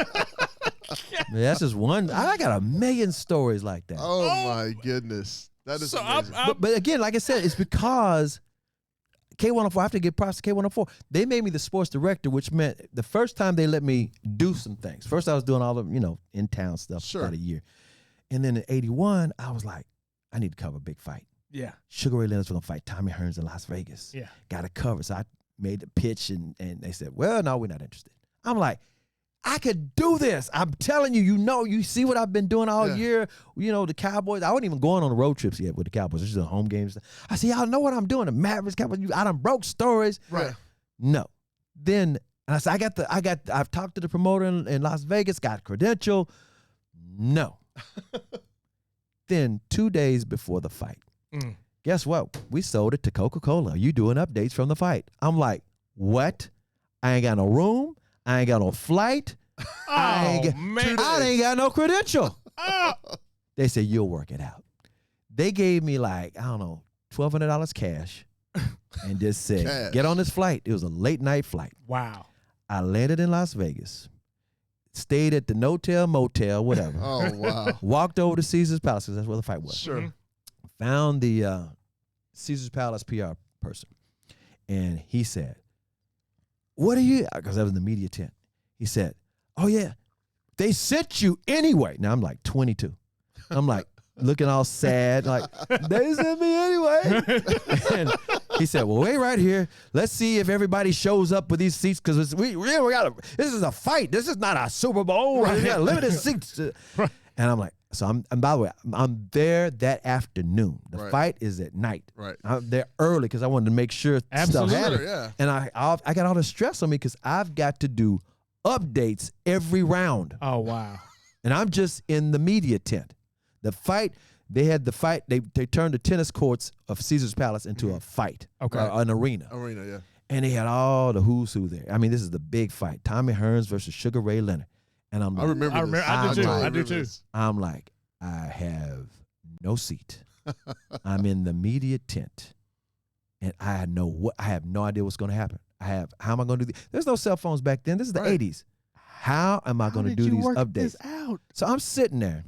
S3: Man, that's just one. I got a million stories like that.
S2: Oh, my goodness. That is amazing.
S3: But again, like I said, it's because K104, I have to give props to K104. They made me the sports director, which meant the first time they let me do some things. First, I was doing all the, in-town stuff for about a year. And then in 81, I was like, I need to cover a big fight.
S1: Yeah.
S3: Sugar Ray Leonard's going to fight Tommy Hearns in Las Vegas.
S1: Yeah.
S3: Got to cover. So I made the pitch, and they said, well, no, we're not interested. I'm like, I could do this. I'm telling you, you see what I've been doing all year. The Cowboys. I wasn't even going on the road trips yet with the Cowboys. It's just home games. I said, y'all know what I'm doing. The Mavericks, Cowboys. I done broke stories.
S2: Right.
S3: No. Then and I said, I've talked to the promoter in Las Vegas. Got credential. No. Then 2 days before the fight, guess what? We sold it to Coca-Cola. You doing updates from the fight? I'm like, what? I ain't got no room. I ain't got no flight. I ain't got no credential. They said, you'll work it out. They gave me $1,200 cash and just said, get on this flight. It was a late night flight.
S1: Wow.
S3: I landed in Las Vegas, stayed at the No-Tel Motel, whatever.
S2: Oh, wow.
S3: Walked over to Caesar's Palace, because that's where the fight was.
S2: Sure.
S3: Found the Caesar's Palace PR person. And he said, what are you, because I was in the media tent. He said, oh, yeah, they sent you anyway. Now, I'm like 22. I'm like looking all sad, like, they sent me anyway. And he said, well, wait right here. Let's see if everybody shows up with these seats, because we got this is a fight. This is not a Super Bowl. Right? We got limited seats. Right. And I'm like, so by the way, I'm there that afternoon. The fight is at night.
S2: Right.
S3: I'm there early because I wanted to make sure stuff happened.
S2: Yeah.
S3: And I got all the stress on me because I've got to do updates every round.
S1: Oh, wow.
S3: And I'm just in the media tent. The fight, they turned the tennis courts of Caesar's Palace into a fight.
S1: Okay.
S3: An arena.
S2: Arena, yeah.
S3: And they had all the who's who there. I mean, this is the big fight. Tommy Hearns versus Sugar Ray Leonard. And I'm like,
S2: I remember this.
S1: I do too.
S3: I'm like, I have no seat. I'm in the media tent. And I have no idea what's going to happen. How am I going to do this? There's no cell phones back then. This is the 80s. How am I going to do these updates? So I'm sitting there.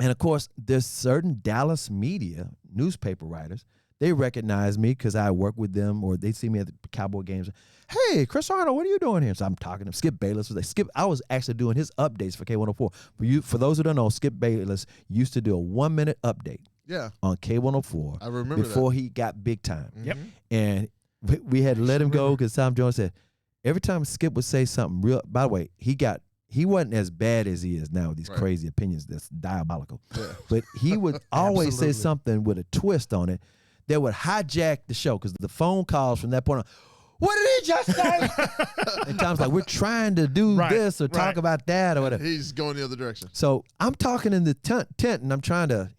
S3: And of course, there's certain Dallas media, newspaper writers, they recognize me because I work with them, or they see me at the Cowboy games. Hey, Chris Arnold, what are you doing here? So I'm talking to him. Skip Bayless was like, Skip. I was actually doing his updates for K104. For those who don't know, Skip Bayless used to do a 1-minute update.
S2: Yeah.
S3: On K104.
S2: I remember
S3: before
S2: that.
S3: he got big time.
S1: Yep.
S3: And we had to let him go because Tom Jones said every time Skip would say something real. By the way, he wasn't as bad as he is now with these crazy opinions. That's diabolical. Yeah. But he would always say something with a twist on it that would hijack the show because the phone calls from that point on. What did he just say? And Tom's like, we're trying to do this or talk about that or whatever.
S2: He's going the other direction.
S3: So I'm talking in the tent and I'm trying to,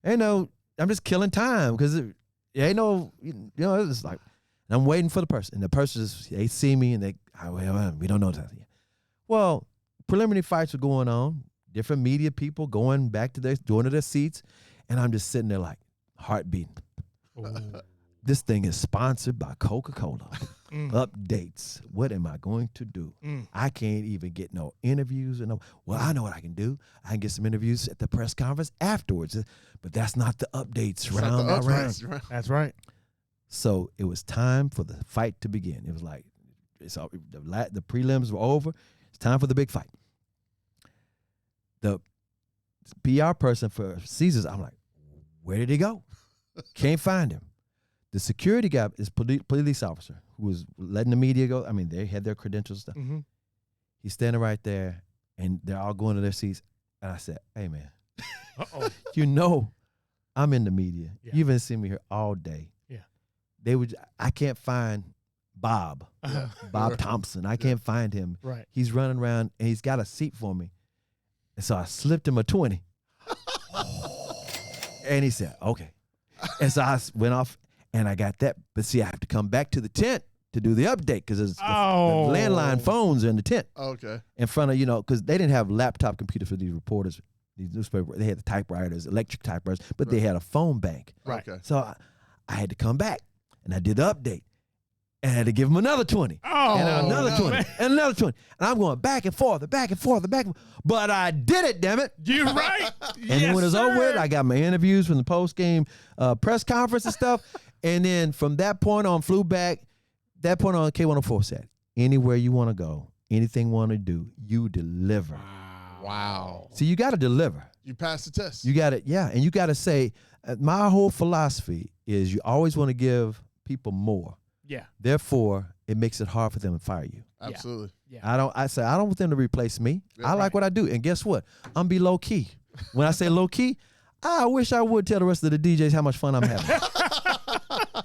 S3: I'm just killing time because it's like, and I'm waiting for the person. And the person, they see me and we don't know that yet. Well, preliminary fights are going on. Different media people going back to their seats. And I'm just sitting there like, heart beating. This thing is sponsored by Coca-Cola. Updates. What am I going to do? I can't even get no interviews. Well, I know what I can do. I can get some interviews at the press conference afterwards. But that's not the updates round by round.
S1: That's right.
S3: So it was time for the fight to begin. It was like the prelims were over. It's time for the big fight. The PR person for Caesars, I'm like, where did he go? Can't find him. The security guy is police officer who was letting the media go. I mean, they had their credentials and stuff. He's standing right there, and they're all going to their seats. And I said, hey, man, I'm in the media. Yeah. You've been seeing me here all day. Yeah. I can't find Bob Thompson. I can't find him.
S1: Right.
S3: He's running around, and he's got a seat for me. And so I slipped him a 20. And he said, okay. And so I went off. And I got that. But see, I have to come back to the tent to do the update because the landline phones are in the tent.
S2: Okay.
S3: In front of, because they didn't have laptop computers for these reporters, these newspapers. They had the typewriters, electric typewriters, but they had a phone bank.
S2: Right. Okay.
S3: So I had to come back, and I did the update. And I had to give him another 20. And another 20. And another 20. And I'm going back and forth, back and forth, back and forth. But I did it, damn it.
S1: You're right.
S3: And then when it was over with, I got my interviews from the post-game press conference and stuff. And then from that point on, flew back. That point on, K104 said, anywhere you want to go, anything you want to do, you deliver.
S2: Wow.
S3: See, you got to deliver.
S2: You passed the test.
S3: You got to, and you got to say, my whole philosophy is you always want to give people more.
S1: Yeah.
S3: Therefore, it makes it hard for them to fire you.
S2: Absolutely.
S1: Yeah.
S3: I don't want them to replace me. Yeah, I like what I do. And guess what? I'm be low key. When I say low key, I wish I would tell the rest of the DJs how much fun I'm having.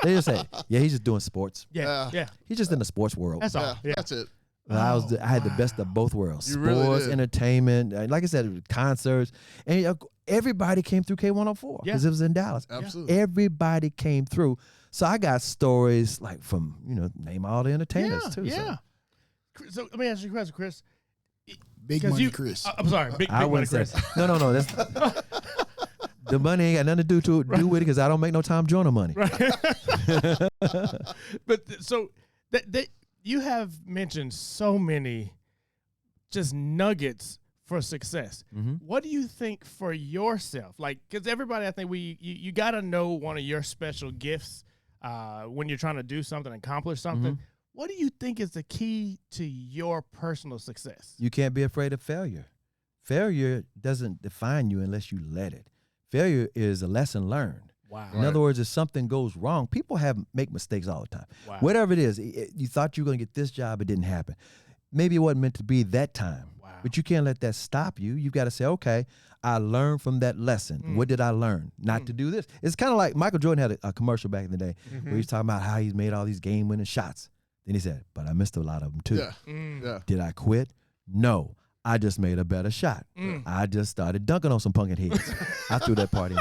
S3: They just say, yeah, he's just doing sports.
S1: Yeah.
S3: He's just in the sports world.
S1: That's all. Yeah.
S2: That's it.
S3: I had the best of both worlds.
S2: You
S3: Sports,
S2: really did.
S3: entertainment, like I said, concerts. And everybody came through K104 because it was in Dallas.
S2: Absolutely.
S3: Everybody came through. So I got stories like from, name all the entertainers too.
S1: Yeah. So let me ask you a question, Chris.
S4: Big money, Chris.
S1: I'm sorry, big money, Chris.
S3: No. That's the money ain't got nothing to do with it because I don't make no Tom Joyner money.
S1: Right. But so you have mentioned so many just nuggets for success.
S3: Mm-hmm.
S1: What do you think for yourself? Like, because everybody, I think you got to know one of your special gifts when you're trying to do something, accomplish something.
S3: Mm-hmm.
S1: What do you think is the key to your personal success?
S3: You can't be afraid of failure. Failure doesn't define you unless you let it. Failure is a lesson learned.
S1: Wow.
S3: In other words, if something goes wrong, people make mistakes all the time.
S1: Wow.
S3: Whatever it is, you thought you were going to get this job, it didn't happen. Maybe it wasn't meant to be that time.
S1: Wow.
S3: But you can't let that stop you. You've got to say, okay, I learned from that lesson. What did I learn? Not to do this. It's kind of like Michael Jordan had a commercial back in the day where he was talking about how he's made all these game-winning shots. Then he said, but I missed a lot of them too.
S2: Yeah. Yeah.
S3: Did I quit? No. I just made a better shot. I just started dunking on some punkin heads. I threw that party.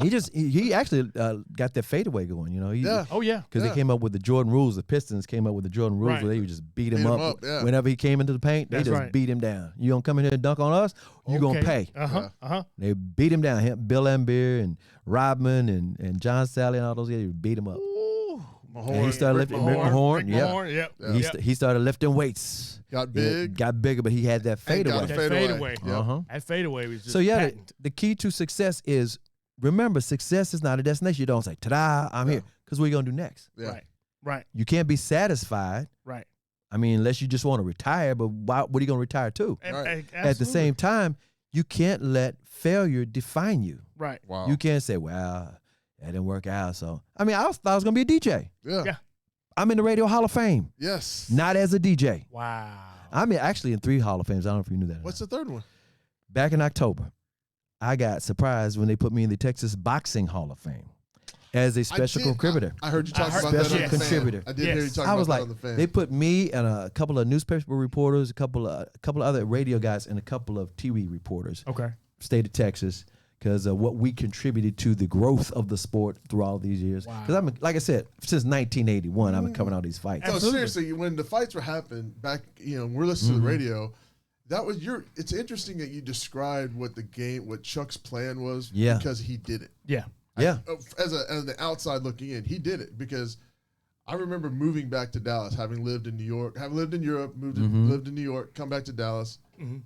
S3: He actually got that fadeaway going,
S1: Oh, yeah.
S3: Because they came up with the Jordan rules. The Pistons came up with the Jordan rules where they would just beat him up.
S2: Yeah.
S3: Whenever he came into the paint, they
S1: That's
S3: just
S1: right.
S3: beat him down. You gonna come in here and dunk on us? You gonna pay. They beat him down. Bill Laimbeer and Rodman and John Sally and all those guys beat him up. And he started lifting Mahorn.
S1: Yep.
S3: He started lifting weights.
S2: Got big.
S3: Got bigger, but he had that fadeaway.
S2: That fadeaway.
S1: That fadeaway was just
S3: So
S1: patent.
S3: the key to success is remember, success is not a destination. You don't say, ta-da, I'm here. Because what are you going to do next?
S2: Yeah.
S1: Right.
S3: You can't be satisfied.
S1: Right.
S3: I mean, unless you just want to retire, but what are you going to retire to?
S2: Right.
S3: At the same time, you can't let failure define you.
S1: Right.
S2: Wow.
S3: You can't say, well, that didn't work out. So, I mean, I thought I was going to be a DJ.
S2: Yeah.
S3: I'm in the Radio Hall of Fame.
S2: Yes.
S3: Not as a DJ.
S1: Wow.
S3: I'm actually in 3 Hall of Fames. I don't know if you knew that.
S2: What's the third one?
S3: Back in October, I got surprised when they put me in the Texas Boxing Hall of Fame as a special contributor.
S2: I heard you talk about
S3: Special
S2: that on the
S3: contributor.
S2: Fan. I did hear you talk
S3: I was
S2: about
S3: like,
S2: that on the Fan.
S3: they put me and a couple of newspaper reporters, a couple of other radio guys, and a couple of TV reporters.
S1: Okay.
S3: State of Texas, because of what we contributed to the growth of the sport through all these years. Because I'm, like I said, since 1981, I've been covering all these fights.
S2: No, seriously, when the fights were happening back, we're listening to the radio. That was it's interesting that you described what Chuck's plan was.
S3: Yeah.
S2: Because he did it.
S1: Yeah.
S3: Yeah.
S2: As the outside looking in, he did it because I remember moving back to Dallas, having lived in New York, having lived in Europe, lived in New York, come back to Dallas,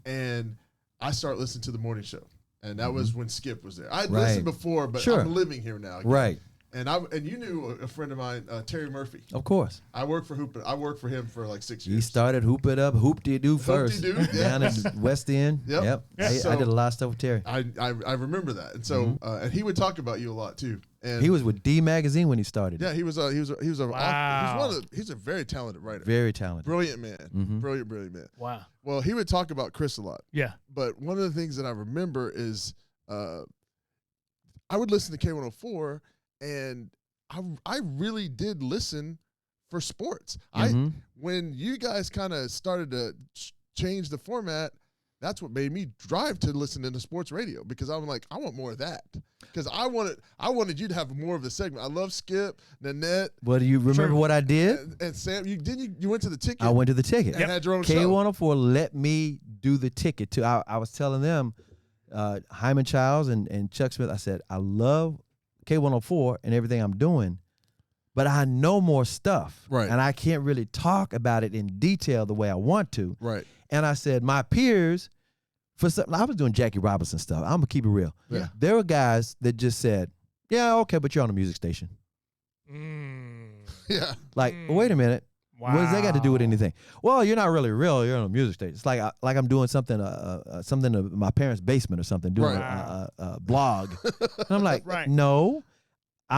S2: and I started listening to the morning show. And that was when Skip was there. I'd listened before, but I'm living here now. Again.
S3: Right.
S2: And you knew a friend of mine, Terry Murphy.
S3: Of course.
S2: I worked for him for like 6 years.
S3: He started Hoop It Up, Hoop-de-Doo first.
S2: Hoop-de-Doo,
S3: Down in the West End.
S2: Yep.
S3: I did a lot of stuff with Terry.
S2: I remember that. And so and he would talk about you a lot too. And
S3: He was with D Magazine when he started.
S2: yeah, he was a
S1: Wow.
S2: he's a very talented writer.
S3: Very talented.
S2: Brilliant man. Brilliant man.
S1: Wow.
S2: Well, he would talk about Chris a lot.
S1: Yeah.
S2: But one of the things that I remember is I would listen to K104 and I really did listen for sports. When you guys kind of started to change the format, that's what made me drive to listen to sports radio because I'm like, I want more of that. Because I wanted you to have more of the segment. I love Skip, Nanette.
S3: Well, do you remember what I did?
S2: And Sam, you went to the ticket.
S3: I went to the ticket.
S2: And had your own show.
S3: K104 let me do the ticket too. I was telling them, Hyman Childs and Chuck Smith, I said, I love K104 and everything I'm doing, but I know more stuff.
S2: Right.
S3: And I can't really talk about it in detail the way I want to.
S2: Right.
S3: And I said, my peers, I was doing Jackie Robinson stuff. I'm going to keep it real.
S2: Yeah.
S3: There were guys that just said, yeah, okay, but you're on a music station.
S2: Yeah.
S3: Like, wait a minute.
S1: Wow.
S3: What does that got to do with anything? Well, you're not really real. You're on a music station. It's like I'm doing something in my parents' basement or something, doing a blog. And I'm like, no,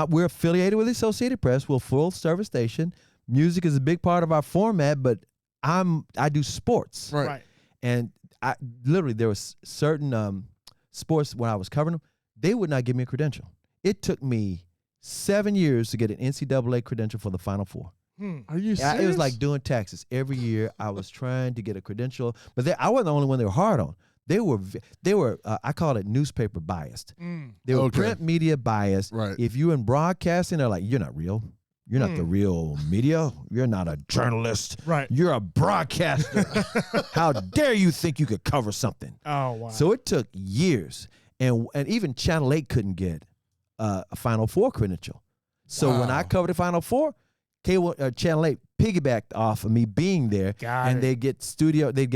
S3: we're affiliated with the Associated Press. We're a full service station. Music is a big part of our format, but I do sports.
S2: Right.
S3: And there was certain sports when I was covering them, they would not give me a credential. It took me 7 years to get an NCAA credential for the Final Four.
S2: Are you serious?
S3: It was like doing taxes. Every year I was trying to get a credential, but I wasn't the only one they were hard on. They were I call it newspaper biased. They were print media biased.
S2: Right.
S3: If you in broadcasting, they're like, you're not real. You're not the real media. You're not a journalist.
S1: Right.
S3: You're a broadcaster. How dare you think you could cover something?
S1: Oh, wow.
S3: So it took years. And even Channel 8 couldn't get a Final Four credential. So when I covered the Final Four, Channel 8 piggybacked off of me being there, they'd get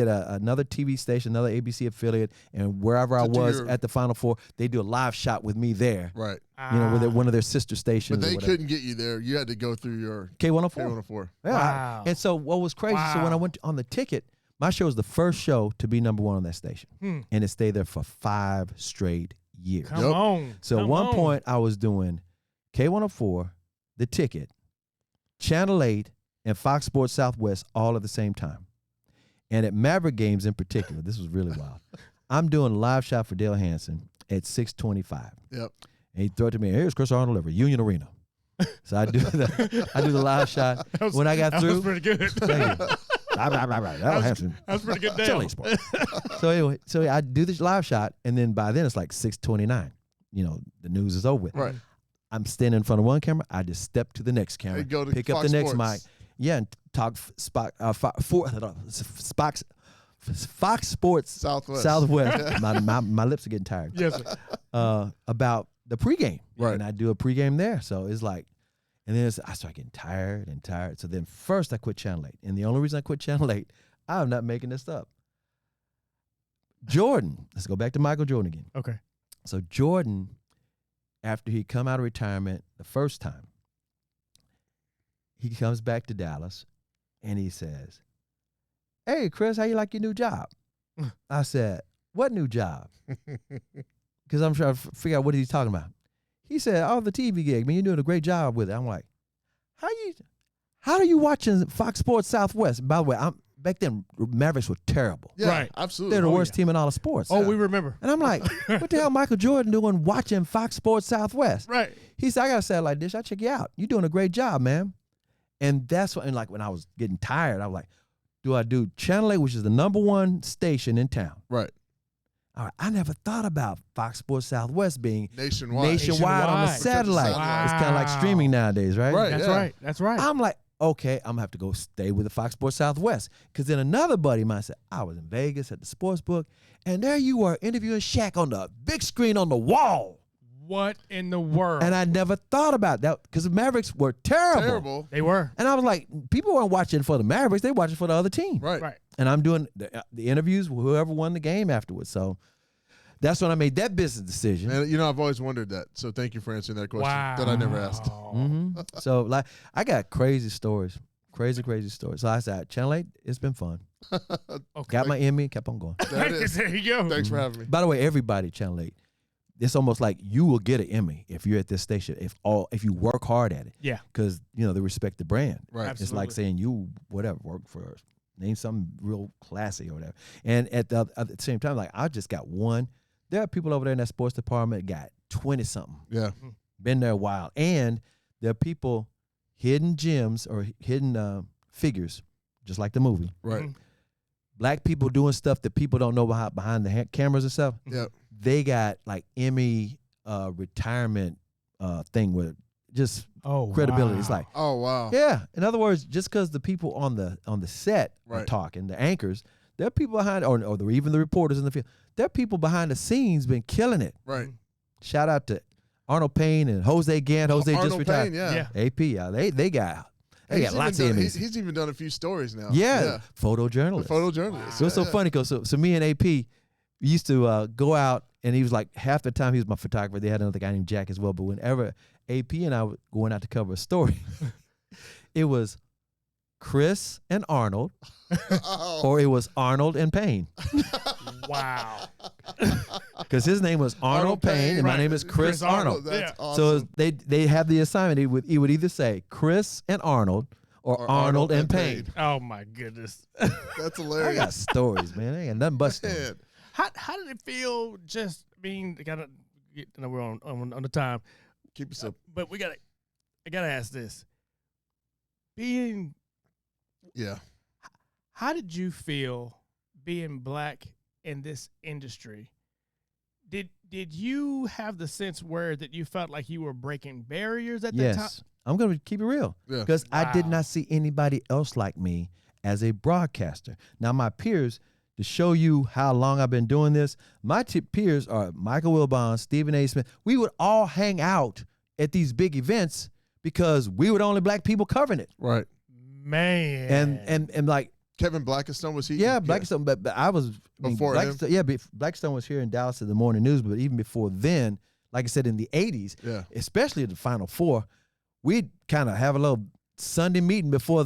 S3: another TV station, another ABC affiliate, and wherever I was at the Final Four, they do a live shot with me there.
S2: Right.
S3: With one of their sister stations.
S2: But they couldn't get you there. You had to go through your
S3: K104.
S2: K104.
S3: Yeah.
S1: Wow.
S3: And so what was crazy, so when I went on the ticket, my show was the first show to be number one on that station. And it stayed there for 5 straight years.
S1: Come on.
S3: So at one point I was doing K104, the ticket, Channel 8, and Fox Sports Southwest all at the same time. And at Maverick games in particular, this was really wild. I'm doing a live shot for Dale Hansen at 6:25.
S2: Yep.
S3: And he throw it to me, here's Chris Arnold over Union Arena. So I do the live shot. When I got through.
S1: That was pretty good.
S3: Thank you. Hansen.
S1: That was pretty good deal.
S3: Chile Sport. So anyway, I do this live shot, and then by then it's like 6:29. The news is over with.
S2: Right.
S3: I'm standing in front of one camera. I just step to the next camera,
S2: And go to
S3: pick up
S2: Fox
S3: the next
S2: Sports.
S3: mic. Yeah, and talk Fox Sports
S2: Southwest.
S3: my lips are getting tired.
S1: Yes, sir.
S3: About the pregame.
S2: Right.
S3: And I do a pregame there. So it's like, and then I start getting tired and tired. So then first I quit Channel 8. And the only reason I quit Channel 8, I'm not making this up. Jordan, let's go back to Michael Jordan again.
S1: Okay.
S3: So Jordan after he come out of retirement the first time, he comes back to Dallas and he says, "Hey, Chris, how you like your new job?" I said, "What new job?" Because I'm trying to figure out what he's talking about. He said, "Oh, the TV gig. Man, you're doing a great job with it." I'm like, how are you watching Fox Sports Southwest? By the way, back then, Mavericks were terrible.
S2: Yeah,
S1: Right.
S2: absolutely.
S3: They're the worst team in all of sports.
S1: Oh, we remember.
S3: And I'm like, what the hell Michael Jordan doing watching Fox Sports Southwest?
S1: Right.
S3: He said, "I got a satellite dish. I check you out. You're doing a great job, man." And that's what, and like when I was getting tired, I was like, do I do Channel 8, which is the #1 station in town?
S2: Right.
S3: All right, I never thought about Fox Sports Southwest being
S2: Nationwide.
S3: nationwide on the
S1: Nationwide.
S3: satellite.
S2: Wow.
S3: It's kind of like streaming nowadays, right?
S2: Right.
S1: That's
S2: yeah.
S1: right. That's right.
S3: I'm like, okay, I'm going to have to go stay with the Fox Sports Southwest. Because then another buddy of mine said, I was in Vegas at the sports book, and there you were interviewing Shaq on the big screen on the wall.
S1: What in the world?
S3: And I never thought about that because the Mavericks were terrible.
S2: Terrible.
S1: They were.
S3: And I was like, people weren't watching for the Mavericks. They were watching for the other team.
S2: Right.
S1: Right.
S3: And I'm doing the interviews with whoever won the game afterwards. So that's when I made that business decision.
S2: And I've always wondered that. So thank you for answering that question that I never asked.
S3: So like, I got crazy stories. Crazy stories. So I said, Channel 8, it's been fun.
S1: Okay.
S3: Got my Emmy, kept on going.
S2: There it is.
S1: There you go.
S2: Thanks for having me.
S3: By the way, everybody, Channel 8, it's almost like you will get an Emmy if you're at this station, if you work hard at it.
S1: Yeah.
S3: Because, they respect the brand.
S2: Right.
S3: It's like
S1: Absolutely.
S3: saying you, whatever, work for, name something real classy or whatever. And at the same time, like, I just got one. There are people over there in that sports department got 20-something.
S2: Yeah.
S3: Been there a while. And there are people, hidden gems or hidden figures, just like the movie.
S2: Right.
S1: Mhm.
S3: Black people doing stuff that people don't know behind the cameras and stuff.
S2: Yep.
S3: They got like Emmy retirement thing with just credibility.
S1: Wow.
S3: It's like,
S2: Oh wow.
S3: yeah. In other words, just because the people on the set are
S2: Right.
S3: talking, the anchors, there are people behind, or even the reporters in the field. There are people behind the scenes been killing it.
S2: Right.
S3: Shout out to Arnold Payne and Jose Gant. Jose just
S2: Arnold
S3: retired.
S2: Payne, yeah.
S1: Yeah.
S3: AP, yeah, they got
S2: He's
S3: lots
S2: even
S3: of
S2: done-
S3: Emmys.
S2: He's even done a few stories now.
S3: Yeah, photojournalist.
S2: Photojournalist.
S3: So it's so funny because so me and AP we used to go out, and he was like half the time he was my photographer. They had another guy named Jack as well. But whenever AP and I were going out to cover a story, it was Chris and Arnold,
S2: Oh.
S3: or it was Arnold and Payne,
S1: Wow.
S3: because his name was Arnold Payne and my
S1: right.
S3: name is Chris Arnold.
S2: That's
S1: Yeah.
S3: So
S2: awesome.
S3: they have the assignment. He would either say Chris and Arnold or Arnold and Payne.
S1: Oh my goodness.
S2: That's
S3: I
S2: hilarious.
S3: got stories, man. I got nothing but stories.
S2: Man.
S1: How did it feel? Just being gotta get. We're on the time,
S2: Keep it simple.
S1: but I gotta ask this. Being,
S2: Yeah.
S1: how did you feel being black in this industry? Did you have the sense where that you felt like you were breaking barriers at that time?
S3: Yes, I'm gonna keep it real
S2: Yeah.
S3: because I did
S1: Wow.
S3: not see anybody else like me as a broadcaster. Now my peers, to show you how long I've been doing this, my peers are Michael Wilbon, Stephen A. Smith. We would all hang out at these big events because we were the only black people covering it.
S2: Right.
S1: Man.
S3: And like,
S2: Kevin Blackistone, was he?
S3: yeah, Blackstone, but I was
S2: Before him?
S3: Blackstone, yeah, Blackstone was here in Dallas at the Morning News, but even before then, like I said, in the 80s,
S2: Yeah.
S3: especially the Final Four, we'd kind of have a little Sunday meeting before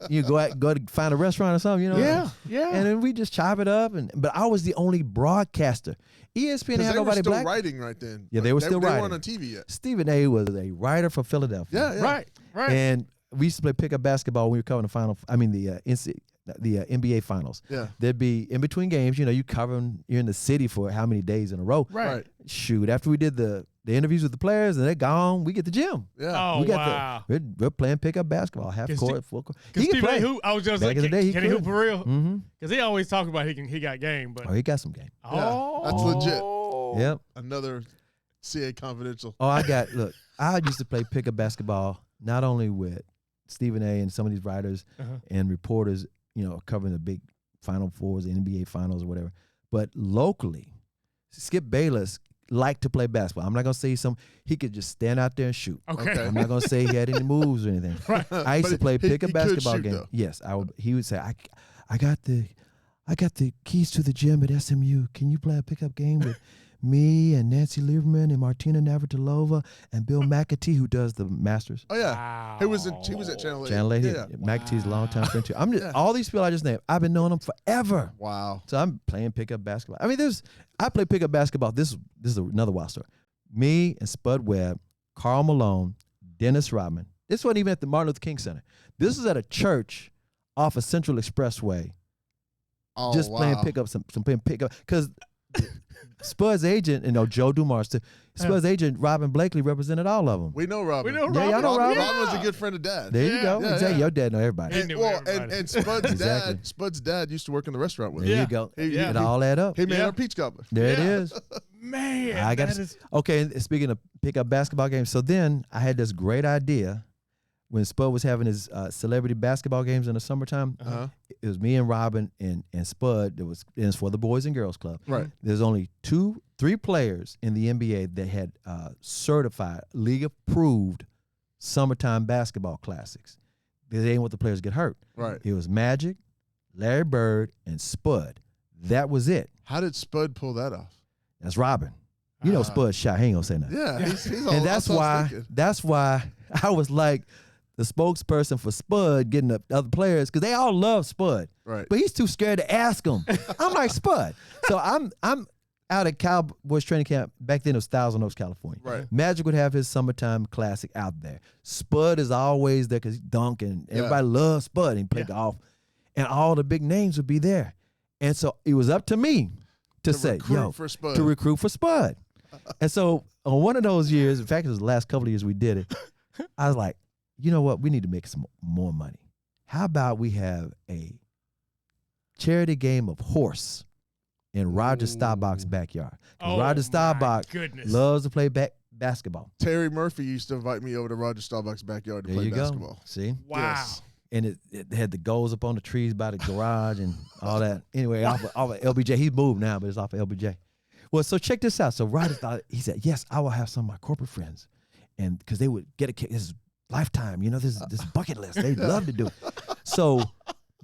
S3: you go to find a restaurant or something,
S1: Yeah.
S3: And then we just chop it up, but I was the only broadcaster. ESPN
S2: Because
S3: had
S2: they were
S3: nobody
S2: still
S3: black.
S2: writing right then.
S3: Yeah, they were still
S2: They
S3: writing.
S2: weren't on TV yet.
S3: Stephen A. was a writer for Philadelphia.
S2: Yeah, yeah.
S1: Right.
S3: And we used to play pickup basketball when we were covering the NBA finals.
S2: Yeah.
S3: There'd be in between games, you're in the city for how many days in a row.
S1: Right.
S3: Shoot, after we did the interviews with the players and they're gone, we get the gym.
S2: Yeah.
S1: Oh
S3: we got
S1: wow.
S3: we're playing pickup basketball, half
S1: 'Cause
S3: court, full court.
S1: Because
S3: He can
S1: Stephen A.
S3: play.
S1: Hoop, I was just
S3: Back
S1: like,
S3: in the day, he
S1: can he hoop
S3: could.
S1: for real?
S3: Mm-hmm.
S1: Because he always talk about he got game, but
S3: Oh, he got some game.
S1: oh,
S2: that's legit.
S3: Yep.
S2: Another CA Confidential.
S3: Oh, look, I used to play pickup basketball not only with Stephen A. and some of these writers
S1: Uh-huh.
S3: and reporters, covering the big Final Fours, the NBA Finals or whatever, but locally, Skip Bayless liked to play basketball. I'm not going to say he could just stand out there and shoot.
S1: Okay.
S3: I'm not going to say he had any moves or anything.
S1: Right.
S3: I used to
S2: But
S3: play
S2: he
S3: pickup
S2: could
S3: basketball
S2: shoot,
S3: game.
S2: though.
S3: Yes, he would say, I got the keys to the gym at SMU. Can you play a pickup game with me and Nancy Lieberman and Martina Navratilova and Bill McAtee, who does the Masters.
S2: Oh yeah,
S1: Wow.
S2: he was at Channel 8.
S3: Channel 8.
S2: Yeah.
S3: McAtee's a longtime friend too. I'm just
S2: Yeah.
S3: all these people I just named. I've been knowing them forever.
S2: Wow.
S3: So I'm playing pickup basketball. I mean, I play pickup basketball. This is another wild story. Me and Spud Webb, Karl Malone, Dennis Rodman. This wasn't even at the Martin Luther King Center. This was at a church off of Central Expressway.
S2: Oh,
S3: Just
S2: wow.
S3: playing pickup, playing pickup. Because Spud's agent, Joe Dumars too. Spud's agent, Robin Blakely, represented all of them.
S2: We know Robin.
S1: We know
S3: Yeah, y'all know Robin?
S2: Robin was a good friend of Dad.
S3: There you go.
S2: Yeah,
S3: Exactly.
S2: yeah.
S3: Your dad know everybody.
S1: He
S2: And,
S1: knew
S2: well,
S1: everybody.
S2: and Spud's
S3: Exactly.
S2: dad. Spud's dad used to work in the restaurant with
S3: There
S2: him.
S3: you go.
S1: Yeah.
S3: It all add up.
S2: He made
S1: Yeah.
S2: our peach cobbler.
S3: There it
S1: Yeah.
S3: is.
S1: Man,
S3: I got
S1: that is
S3: Okay, and speaking of pickup basketball games, so then I had this great idea when Spud was having his celebrity basketball games in the summertime.
S2: Uh-huh.
S3: It was me and Robin and Spud. It was for the Boys and Girls Club.
S2: Right.
S3: There's only 3 players in the NBA that had certified, league-approved summertime basketball classics. They ain't want the players to get hurt.
S2: Right.
S3: It was Magic, Larry Bird, and Spud. That was it.
S2: How did Spud pull that off?
S3: That's Robin. You know Spud's shy. He ain't gonna say nothing.
S2: Yeah, he's all,
S3: And that's why I was like the spokesperson for Spud getting the other players because they all love Spud,
S2: Right.
S3: but he's too scared to ask them. I'm like Spud, so I'm out at Cowboys training camp. Back then it was Thousand Oaks, California.
S2: Right.
S3: Magic would have his summertime classic out there. Spud is always there because he's dunking. Everybody loves Spud. And he played golf, and all the big names would be there. And so it was up to me to say,
S2: recruit for Spud.
S3: to recruit for Spud. And so on one of those years, in fact, it was the last couple of years we did it, I was like, you know what? We need to make some more money. How about we have a charity game of horse in Roger Staubach's backyard? 'Cause Roger Staubach
S1: goodness.
S3: loves to play basketball.
S2: Terry Murphy used to invite me over to Roger Staubach's backyard to
S3: There
S2: play
S3: you
S2: basketball.
S3: go. See?
S1: Wow.
S2: Yes.
S3: And it had the goals up on the trees by the garage and all that. Anyway, off of LBJ. He's moved now, but it's off of LBJ. Well, so check this out. So Roger thought, he said, yes, I will have some of my corporate friends. And because they would get a kick. This is lifetime, this bucket list. They'd love to do it. So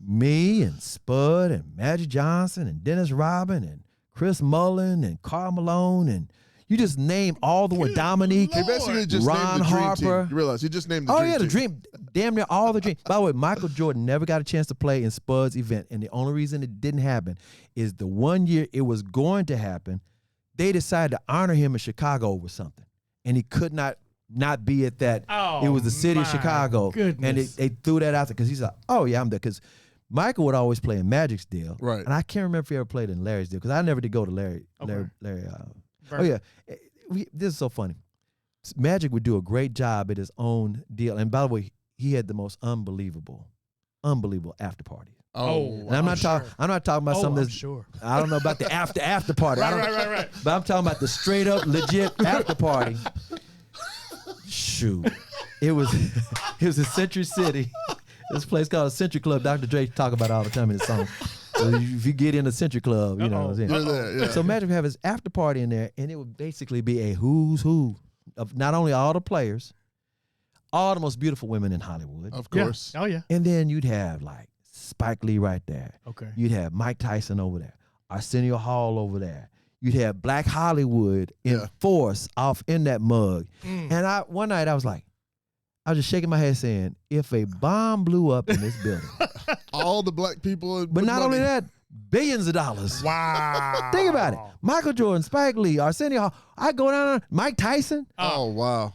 S3: me and Spud and Magic Johnson and Dennis Rodman and Chris Mullen and Karl Malone and you just name all the way, Dominique.
S2: He basically just
S3: Ron
S2: named the dream
S3: Harper.
S2: team. You realize he just named the
S3: Oh,
S2: dream
S3: yeah, the
S2: team.
S3: dream. Damn near all the dream. By the way, Michael Jordan never got a chance to play in Spud's event. And the only reason it didn't happen is the one year it was going to happen, they decided to honor him in Chicago over something. And he could not be at that.
S1: Oh,
S3: It was the city of
S1: my
S3: Chicago.
S1: goodness.
S3: And they threw that out there because he's like, oh, yeah, I'm there. Because Michael would always play in Magic's deal.
S2: Right.
S3: And I can't remember if he ever played in Larry's deal because I never did go to Larry.
S1: Okay.
S3: Oh, yeah. This is so funny. Magic would do a great job at his own deal. And by the way, he had the most unbelievable after party.
S2: Oh,
S3: And I'm not talking about something
S1: I'm
S3: that's
S1: sure.
S3: I don't know about the after party.
S1: Right.
S3: But I'm talking about the straight up legit after party. Shoot. It was in Century City. This place called Century Club. Dr. Dre talk about it all the time in his song. So if you get in a Century Club, you know what I'm saying?
S2: You're there, yeah.
S3: So Magic would have his after party in there, and it would basically be a who's who of not only all the players, all the most beautiful women in Hollywood,
S2: Of
S1: Yeah.
S2: course.
S1: Oh yeah.
S3: and then you'd have like Spike Lee right there.
S1: Okay.
S3: You'd have Mike Tyson over there, Arsenio Hall over there. You'd have Black Hollywood in
S2: Yeah.
S3: force off in that mug.
S1: Mm.
S3: And one night I was just shaking my head saying, if a bomb blew up in this building,
S2: All the black people.
S3: but not only that, billions of dollars.
S1: Wow.
S3: Think about it. Michael Jordan, Spike Lee, Arsenio Hall. I go down there, Mike Tyson,
S2: Oh, wow.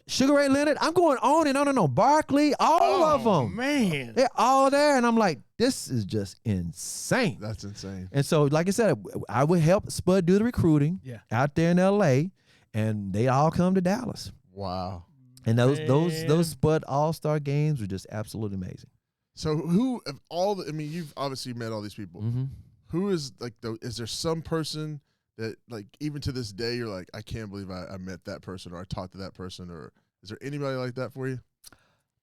S3: Sugar Ray Leonard. I'm going on and on and on. Barkley, all of them.
S1: Man.
S3: They're all there. And I'm like, this is just insane.
S2: That's insane.
S3: And so, like I said, I would help Spud do the recruiting out there in LA, and they all come to Dallas.
S2: Wow.
S3: And
S1: Man.
S3: those Spud All-Star games were just absolutely amazing.
S2: So who of all the, I mean, you've obviously met all these people.
S3: Mm-hmm.
S2: Who is like is there some person that like even to this day you're like, I can't believe I met that person or I talked to that person, or is there anybody like that for you?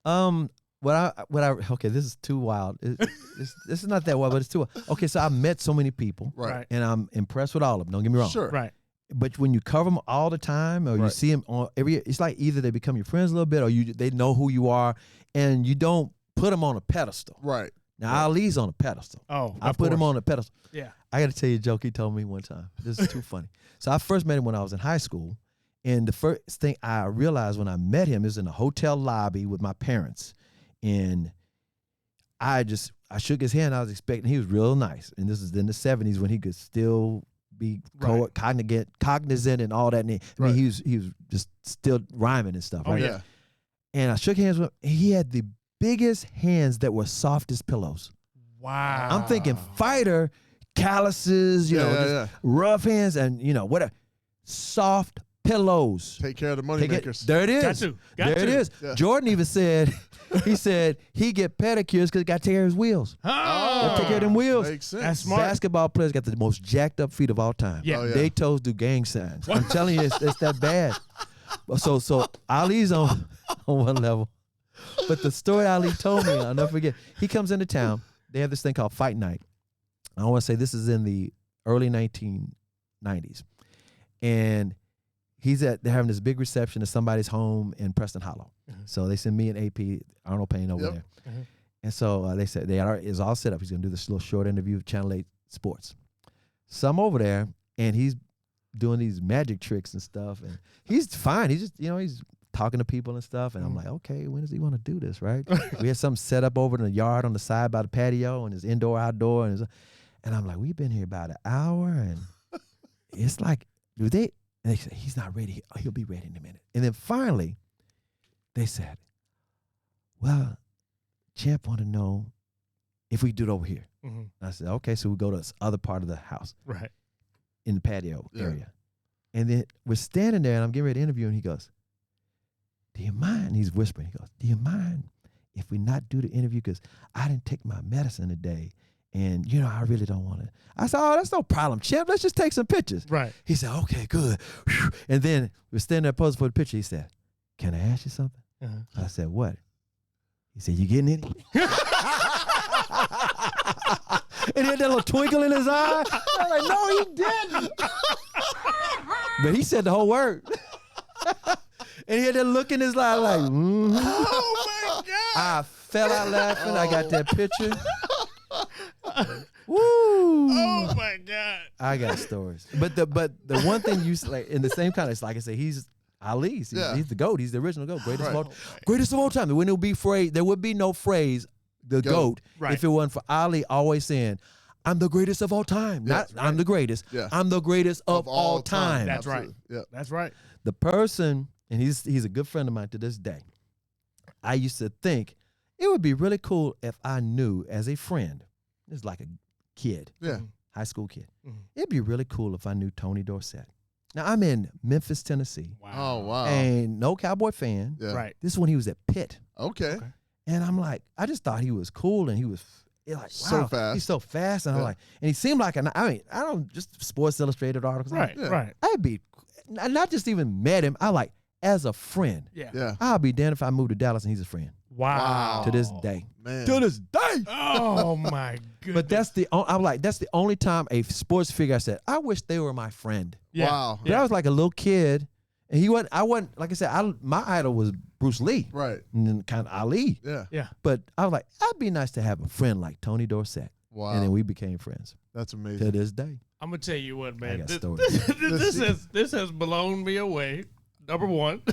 S3: Okay, this is too wild. This is not that wild, but it's too wild. Okay, so I met so many people,
S1: Right.
S3: and I'm impressed with all of them. Don't get me wrong.
S2: Sure.
S1: Right.
S3: But when you cover them all the time, or you
S2: Right.
S3: see them on it's like either they become your friends a little bit, or they know who you are, and you don't put them on a pedestal.
S2: Right.
S3: Now Ali's on a pedestal.
S1: Oh,
S3: I put him on a pedestal.
S1: Yeah.
S3: I got to tell you a joke he told me one time. This is too funny. So I first met him when I was in high school, and the first thing I realized when I met him is in a hotel lobby with my parents, and I shook his hand. I was expecting he was real nice, and this is in the 70s when he could still be cognizant and all that. And I mean, he was just still rhyming and stuff.
S2: Oh,
S3: right?
S2: yeah.
S3: And I shook hands with him. He had the biggest hands that were soft as pillows.
S1: Wow.
S3: I'm thinking fighter, calluses, just rough hands, and whatever. Soft pillows.
S2: Take care of the money makers.
S3: There it is.
S1: Got
S3: It
S1: to.
S3: is.
S2: Yeah.
S3: Jordan even said, he said he get pedicures because he got to take care of his wheels.
S1: Oh.
S3: Take care of them wheels.
S2: Makes sense.
S1: That's smart.
S3: Basketball players got the most jacked up feet of all time.
S1: Yeah.
S2: Oh, yeah.
S3: They toes do gang signs. I'm telling you, it's that bad. So Ali's on one level. But the story Ali told me, I'll never forget. He comes into town. They have this thing called Fight Night. I want to say this is in the early 1990s. And they're having this big reception at somebody's home in Preston Hollow. So they send me and AP, Arnold Payne over there. And so they said it's all set up. He's going to do this little short interview with Channel 8 Sports. So I'm over there, and he's doing these magic tricks and stuff. And he's fine. He's just, he's talking to people and stuff. And I'm like, okay, when does he want to do this, right? We had something set up over in the yard on the side by the patio, and it's indoor, outdoor. And I'm like, we've been here about an hour, and it's like, and they said, he's not ready. He'll be ready in a minute. And then finally, they said, well, Champ want to know if we do it over here. I said, okay, so we go to this other part of the house.
S1: Right.
S3: In the patio area. And then we're standing there, and I'm getting ready to interview, and he goes, do you mind? He's whispering. He goes, do you mind if we not do the interview? Because I didn't take my medicine today, and, I really don't want to. I said, oh, that's no problem, Champ. Let's just take some pictures.
S1: Right.
S3: He said, okay, good. And then we're standing there posing for the picture. He said, can I ask you something? I said, what? He said, you getting any? And he had that little twinkle in his eye. I was like, no, he didn't. But he said the whole word. And he had that look in his eye like, mm-hmm.
S1: Oh, my God.
S3: I fell out laughing. I got that picture. Woo.
S1: Oh, my God.
S3: I got stories. But the one thing you like in the same kind of, like I said, he's Ali. He's the GOAT. He's the original GOAT. Greatest of all time. There would be no phrase, the GOAT, if it wasn't for Ali always saying, I'm the greatest of all time. I'm the greatest. Yeah. I'm the greatest of all time.
S1: That's right. Yeah. That's right.
S3: The person, and he's a good friend of mine to this day, I used to think it would be really cool if I knew as a friend, this is like a kid, high school kid, it'd be really cool if I knew Tony Dorsett. Now, I'm in Memphis, Tennessee.
S2: Wow. Oh, wow.
S3: And no Cowboy fan.
S2: Yeah.
S1: Right.
S3: This is when he was at Pitt.
S2: Okay.
S3: And I'm like, I just thought he was cool, and he was like, wow,
S2: so fast.
S3: He's so fast. And I'm like, and he seemed like, I don't just Sports Illustrated articles.
S1: Right, right.
S3: I'd be, not just even met him, I like, as a friend.
S1: Yeah.
S3: I'll be damned if I move to Dallas and he's a friend.
S1: Wow.
S3: To this day.
S2: Man.
S3: To this day.
S1: Oh, my goodness.
S3: But that's the only time a sports figure I said, I wish they were my friend.
S1: Yeah.
S2: Wow.
S3: But I was like a little kid, and I wasn't, like I said, my idol was Bruce Lee.
S2: Right.
S3: And then kind of Ali.
S2: Yeah.
S1: Yeah.
S3: But I was like, it'd be nice to have a friend like Tony Dorsett.
S2: Wow.
S3: And then we became friends.
S2: That's amazing.
S3: To this day.
S1: I'm going to tell you what, man.
S3: I got stories.
S1: This has blown me away, number one.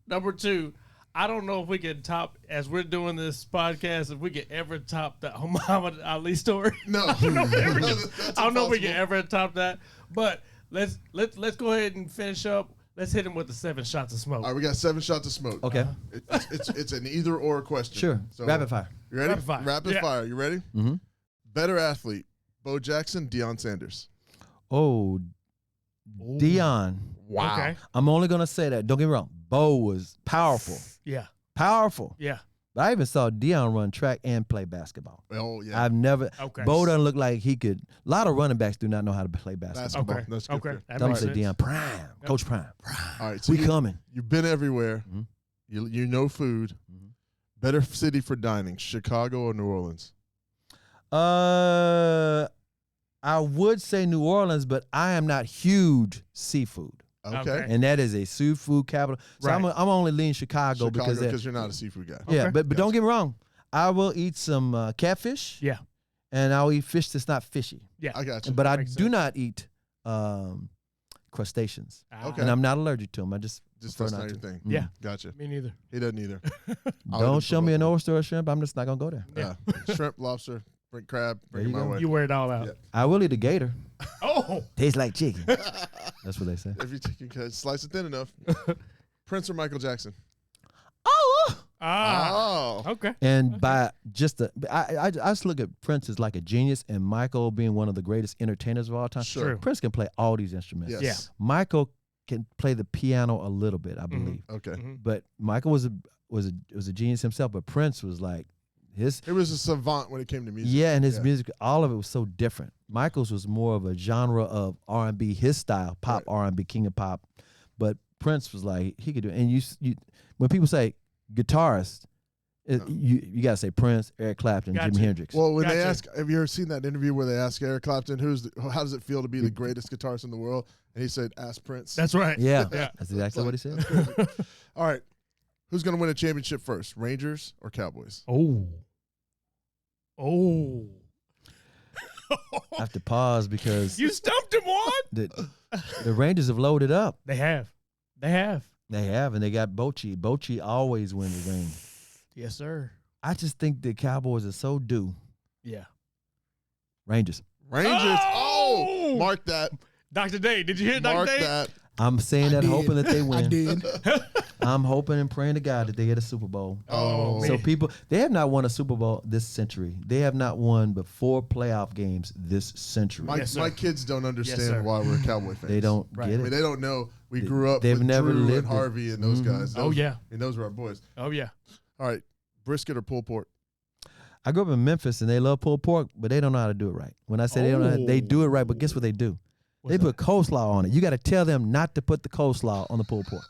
S1: Number two, I don't know if we can top, as we're doing this podcast, if we can ever top that Muhammad Ali story.
S2: No.
S1: I don't know if we can
S2: impossible.
S1: ever top that. But let's go ahead and finish up. Let's hit him with the 7 shots of smoke.
S2: All right, we got 7 shots of smoke.
S3: Okay.
S2: It's an either or question.
S3: Sure.
S2: So,
S3: Rapid fire.
S2: You ready?
S1: Rapid fire.
S2: Rapid
S1: Yeah.
S2: fire. You ready?
S3: Mm-hmm.
S2: Better athlete, Bo Jackson, Deion Sanders.
S3: Oh, Deion.
S2: Wow.
S1: Okay.
S3: I'm only going to say that. Don't get me wrong. Bo was powerful.
S1: Yeah.
S3: Powerful.
S1: Yeah.
S3: But I even saw Deion run track and play basketball.
S2: Oh, yeah.
S3: I've never.
S1: Okay.
S3: Bo doesn't look like he could. A lot of running backs do not know how to play basketball.
S2: Basketball.
S1: Okay.
S2: That's good.
S1: Okay. That
S3: Don't
S1: makes
S3: say
S1: sense.
S3: Deion. Prime. Coach Prime.
S2: All right. So
S3: We coming.
S2: You've been everywhere.
S3: Mhm.
S2: You know food.
S3: Mhm.
S2: Better city for dining, Chicago or New Orleans?
S3: I would say New Orleans, but I am not huge seafood.
S2: Okay.
S3: And that is a seafood capital. So
S1: Right.
S3: I'm only leaning Chicago because
S2: because you're not a seafood guy.
S3: yeah,
S1: Okay.
S3: but don't get me wrong. I will eat some catfish.
S1: Yeah.
S3: And I'll eat fish that's not fishy.
S1: Yeah.
S2: I got you.
S3: But I
S1: Makes
S3: do
S1: sense.
S3: not eat crustaceans.
S2: Okay.
S3: And I'm not allergic to them. I just
S2: Just
S3: prefer
S2: that's
S3: not
S2: not
S3: to.
S2: your thing.
S1: Yeah.
S2: Gotcha.
S1: Me neither.
S2: He doesn't either. I would
S3: Don't
S2: do
S3: show me an
S2: both.
S3: oyster or shrimp. I'm just not gonna go there.
S2: Yeah. Shrimp, lobster, bring crab, bring it
S3: There you
S2: my
S3: go.
S2: way.
S1: You wear it all out.
S2: Yeah.
S3: I will eat a gator.
S1: Oh.
S3: Tastes like chicken. That's what they say.
S2: If you can slice it thin enough. Prince or Michael Jackson?
S1: Ah.
S2: Oh.
S1: Okay.
S3: And by just I just look at Prince as like a genius, and Michael being one of the greatest entertainers of all time.
S2: Sure.
S1: True.
S3: Prince can play all these instruments.
S2: Yes.
S1: Yeah.
S3: Michael can play the piano a little bit, I
S1: Mhm.
S3: believe.
S2: Okay.
S1: Mhm.
S3: But Michael was a genius himself. But Prince was like his
S2: He was a savant when it came to music.
S3: yeah, and his
S2: Yeah.
S3: music, all of it was so different. Michael's was more of a genre of R&B, his style, pop
S2: Right.
S3: R&B, king of pop. But Prince was like he could do it. And you when people say guitarist, you gotta say Prince, Eric Clapton,
S1: Gotcha.
S3: Jimi Hendrix.
S2: Well, when they
S1: Gotcha.
S2: ask, have you ever seen that interview where they ask Eric Clapton, how does it feel to be the greatest guitarist in the world? And he said, ask Prince.
S1: That's right.
S3: yeah,
S1: Yeah.
S3: that's exactly what he said.
S2: All right. Who's going to win a championship first, Rangers or Cowboys?
S1: Oh. Oh.
S3: I have to pause because
S1: You stumped him on.
S3: the Rangers have loaded up.
S1: They have. They have.
S3: They have, and they got Bochy. Bochy always wins the ring.
S1: Yes, sir.
S3: I just think the Cowboys are so due.
S1: Yeah.
S3: Rangers.
S2: Rangers.
S1: Oh!
S2: Oh, mark that.
S1: Dr. Day, did you hear Dr.
S2: Mark
S1: Day?
S2: that.
S3: I'm saying
S4: I
S3: that,
S4: did.
S3: hoping that they
S4: I
S3: win.
S4: did.
S3: I'm hoping and praying to God that they get a Super Bowl.
S2: Oh,
S3: So
S1: man.
S3: people, they have not won a Super Bowl this century. They have not won but 4 playoff games this century.
S1: Yes, sir.
S2: My kids don't
S1: sir.
S2: understand why we're Cowboy fans.
S3: They don't
S1: Right.
S3: get
S2: I mean,
S3: it.
S2: they don't know. We grew up
S3: They've
S2: with
S3: never
S2: Drew
S3: lived
S2: and
S3: it.
S2: Harvey and those
S3: Mhm.
S2: guys.
S1: Oh, yeah.
S2: And those were our boys.
S1: Oh, yeah.
S2: All right. Brisket or pulled pork?
S3: I grew up in Memphis and they love pulled pork, but they don't know how to do it right. When I say they don't know, they do it right, but guess what they do?
S1: What's
S3: They put coleslaw on it. You got to tell them not to put the coleslaw on the pulled pork.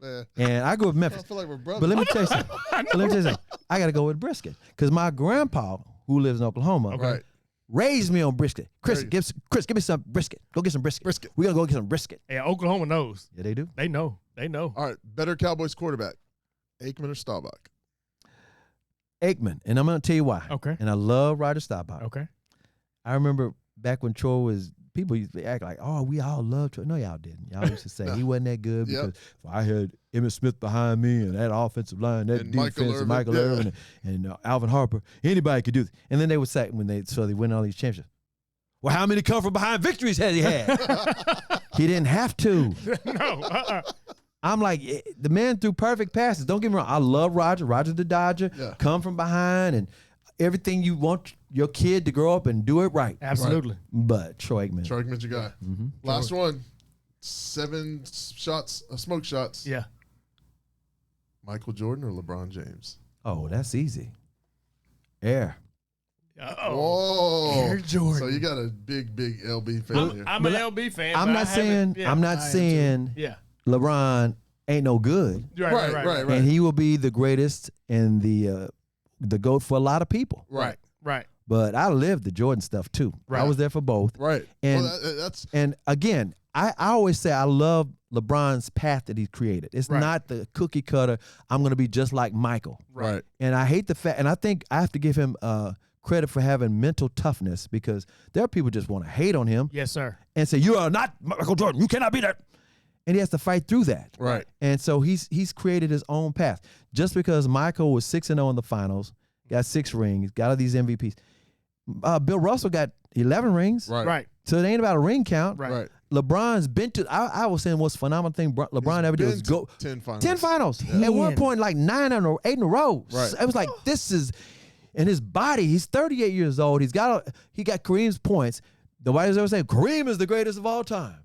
S2: Yeah.
S3: And I grew up in
S2: I
S3: Memphis.
S2: feel like we're brothers.
S3: But let me tell you something. I got to go with brisket because my grandpa, who lives in Oklahoma,
S1: Okay.
S2: Right.
S3: raised me on brisket. Chris,
S2: There you-
S3: give me some brisket. Go get some brisket.
S2: Brisket.
S3: We gotta go get some brisket.
S1: Yeah, Oklahoma knows.
S3: Yeah, they do.
S1: They know. They know.
S2: All right. Better Cowboys quarterback, Aikman or Staubach?
S3: Aikman, and I'm gonna tell you why.
S1: Okay.
S3: And I love Roger Staubach.
S1: Okay.
S3: I remember back when Troy was. People used to act like, oh, we all love Troy. No, y'all didn't. Y'all used to say
S2: No.
S3: he wasn't that good
S2: Yep.
S3: because if I had Emmitt Smith behind me and that offensive line, that
S2: And
S3: defense,
S2: Michael
S3: and Michael
S2: Irvin,
S3: Irvin, and Alvin Harper, anybody could do this. And then they would say when they win all these championships. Well, how many come from behind victories has he had? He didn't have to.
S1: No.
S3: I'm like, the man threw perfect passes. Don't get me wrong. I love Roger. Roger the Dodger.
S2: Yeah.
S3: Come from behind and everything you want your kid to grow up and do it right.
S1: Absolutely.
S3: But Troy Aikman.
S2: Troy Aikman's your guy.
S3: Mm-hmm.
S2: Last one. 7 shots, smoke shots.
S1: Yeah.
S2: Michael Jordan or LeBron James?
S3: Oh, that's easy. Air.
S1: Uh-oh.
S2: Whoa.
S1: Air Jordan.
S2: So you got a big LB fan here.
S1: I'm an LB fan.
S3: I'm
S1: but
S3: not
S1: I haven't-
S3: saying
S1: yeah.
S3: I'm not
S4: I am
S3: saying
S1: Yeah.
S3: LeBron ain't no good.
S2: Right.
S3: And he will be the greatest and the GOAT for a lot of people.
S2: Right.
S1: Right.
S3: But I lived the Jordan stuff too.
S1: Right.
S3: I was there for both.
S2: Right.
S3: And
S2: well, that's
S3: And again, I always say I love LeBron's path that he's created. It's
S1: Right.
S3: not the cookie cutter. I'm going to be just like Michael.
S2: right.
S3: And I hate the fact, and I think I have to give him credit for having mental toughness because there are people just want to hate on him
S1: Yes, sir.
S3: and say, you are not Michael Jordan. You cannot be that. And he has to fight through that.
S2: Right.
S3: And so he's created his own path. Just because Michael was 6-0 in the finals, got 6 rings, got all these MVPs. Bill Russell got 11 rings.
S2: Right.
S1: Right.
S3: So it ain't about a ring count.
S1: Right.
S2: Right.
S3: LeBron's been to. I was saying what's phenomenal thing LeBron ever did was
S2: Been
S3: go
S2: to 10 finals.
S3: 10 finals. At one point, like 8 in a row.
S2: Right.
S3: It was like this is, and his body. He's 38 years old. He got Kareem's points. Nobody's ever saying Kareem is the greatest of all time.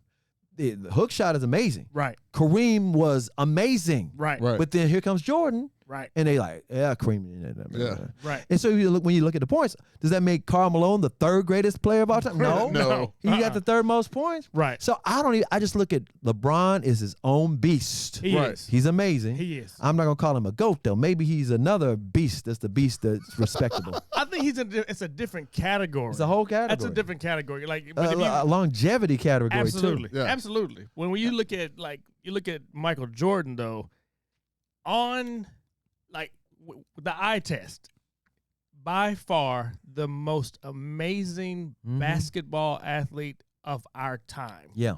S3: The hook shot is amazing.
S1: Right.
S3: Kareem was amazing.
S1: Right.
S2: Right.
S3: But then here comes Jordan,
S1: Right.
S3: and they like, yeah, Kareem.
S2: Yeah.
S1: Right.
S3: And so when you look at the points, does that make Karl Malone the 3rd greatest player of all time? No.
S2: No.
S3: He got the 3rd most points.
S1: Right.
S3: So I just look at LeBron as his own beast.
S1: He
S2: Right.
S1: is.
S3: He's amazing.
S1: He is.
S3: I'm not gonna call him a GOAT though. Maybe he's another beast. That's the beast that's respectable.
S1: I think it's a different category.
S3: It's a whole category.
S1: That's a different category. Like, but if you,
S3: a longevity category
S1: absolutely,
S3: too.
S2: Yeah.
S1: absolutely. When you look at Michael Jordan though, on like the eye test, by far the most amazing basketball athlete of our time.
S3: Yeah.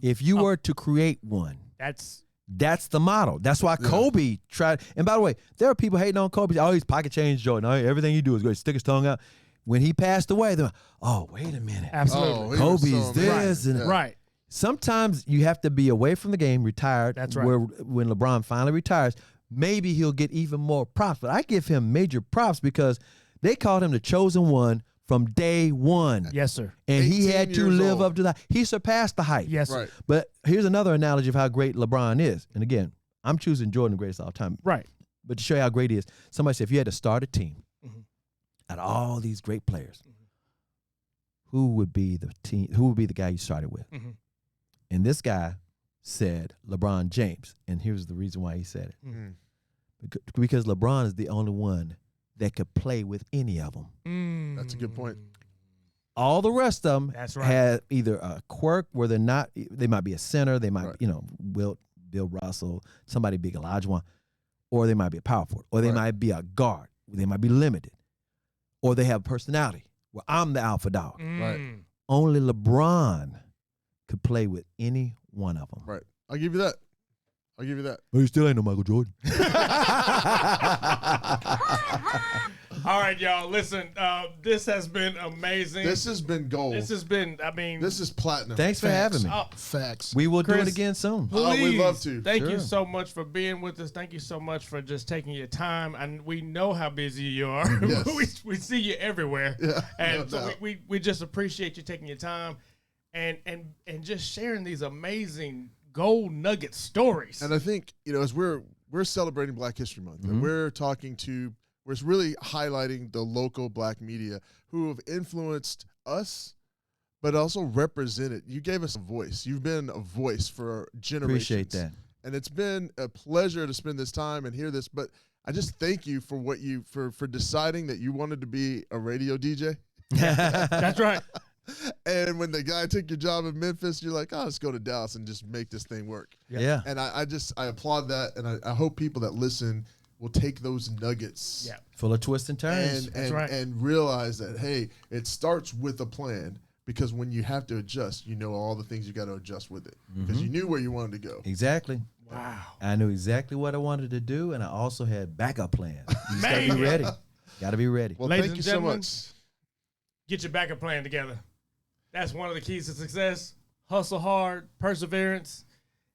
S3: If you
S1: of-
S3: were to create one,
S1: That's
S3: the model. That's why Kobe tried. And by the way, there are people hating on Kobe. Oh, he's pocket change Jordan. Oh, everything he do is great. Stick his tongue out. When he passed away, they're like, oh, wait a minute.
S1: absolutely
S3: Kobe's this. And
S1: right.
S3: sometimes you have to be away from the game, retired.
S1: That's right.
S3: Where when LeBron finally retires, maybe he'll get even more props. But I give him major props because they called him the chosen one from day one.
S1: Yes, sir.
S3: And he
S2: 18
S3: had to
S2: years
S3: live
S2: old.
S3: up to that. He surpassed the hype.
S1: Yes, sir.
S2: Right.
S3: But here's another analogy of how great LeBron is. And again, I'm choosing Jordan the greatest of all time.
S1: Right.
S3: But to show you how great he is, somebody said if you had to start a team out of all these great players, who would be the team? Who would be the guy you started with? And this guy said LeBron James. And here's the reason why he said it. Because LeBron is the only one that could play with any of them.
S2: That's a good point.
S3: All the rest of them
S1: That's right.
S3: have either a quirk where they're not, they might be a center, they might, Bill Russell, somebody big, Elijah one, or they might be a power forward, or they might be a guard, they might be limited, or they have personality, where I'm the alpha dog.
S2: Right.
S3: Only LeBron could play with any one of them.
S2: Right. I'll give you that. I'll give you that.
S3: But he still ain't no Michael Jordan.
S1: All right, y'all. Listen, this has been amazing.
S2: This has been gold.
S1: This has been, I mean.
S2: This is platinum.
S3: Thanks for having me.
S4: Facts.
S3: We will do
S1: Chris,
S3: it again soon.
S1: Please,
S2: we'd love to.
S1: Thank you
S3: Sure.
S1: so much for being with us. Thank you so much for just taking your time. And we know how busy you are.
S2: Yes.
S1: we see you everywhere.
S2: Yeah,
S1: And
S2: no
S1: so
S2: doubt.
S1: we just appreciate you taking your time and just sharing these amazing gold nugget stories.
S2: And I think, as we're celebrating Black History Month, and we're really highlighting the local Black media who have influenced us, but also represented. You gave us a voice. You've been a voice for generations.
S3: Appreciate that.
S2: And it's been a pleasure to spend this time and hear this. But I just thank you for for deciding that you wanted to be a radio DJ.
S1: That's right.
S2: And when the guy took your job in Memphis, you're like, let's go to Dallas and just make this thing work.
S3: Yeah.
S2: And I applaud that. And I hope people that listen will take those nuggets
S3: Full of twists and turns.
S2: and realize that, hey, it starts with a plan, because when you have to adjust, all the things you got to adjust with it, because you knew where you wanted to go.
S3: Exactly.
S1: Wow.
S3: I knew exactly what I wanted to do, and I also had backup plans. You just gotta
S1: Man.
S3: be ready. Gotta be ready.
S2: Well,
S1: Ladies
S2: thank you
S1: and
S2: so
S1: gentlemen,
S2: much.
S1: Get your backup plan together. That's one of the keys to success. Hustle hard, perseverance.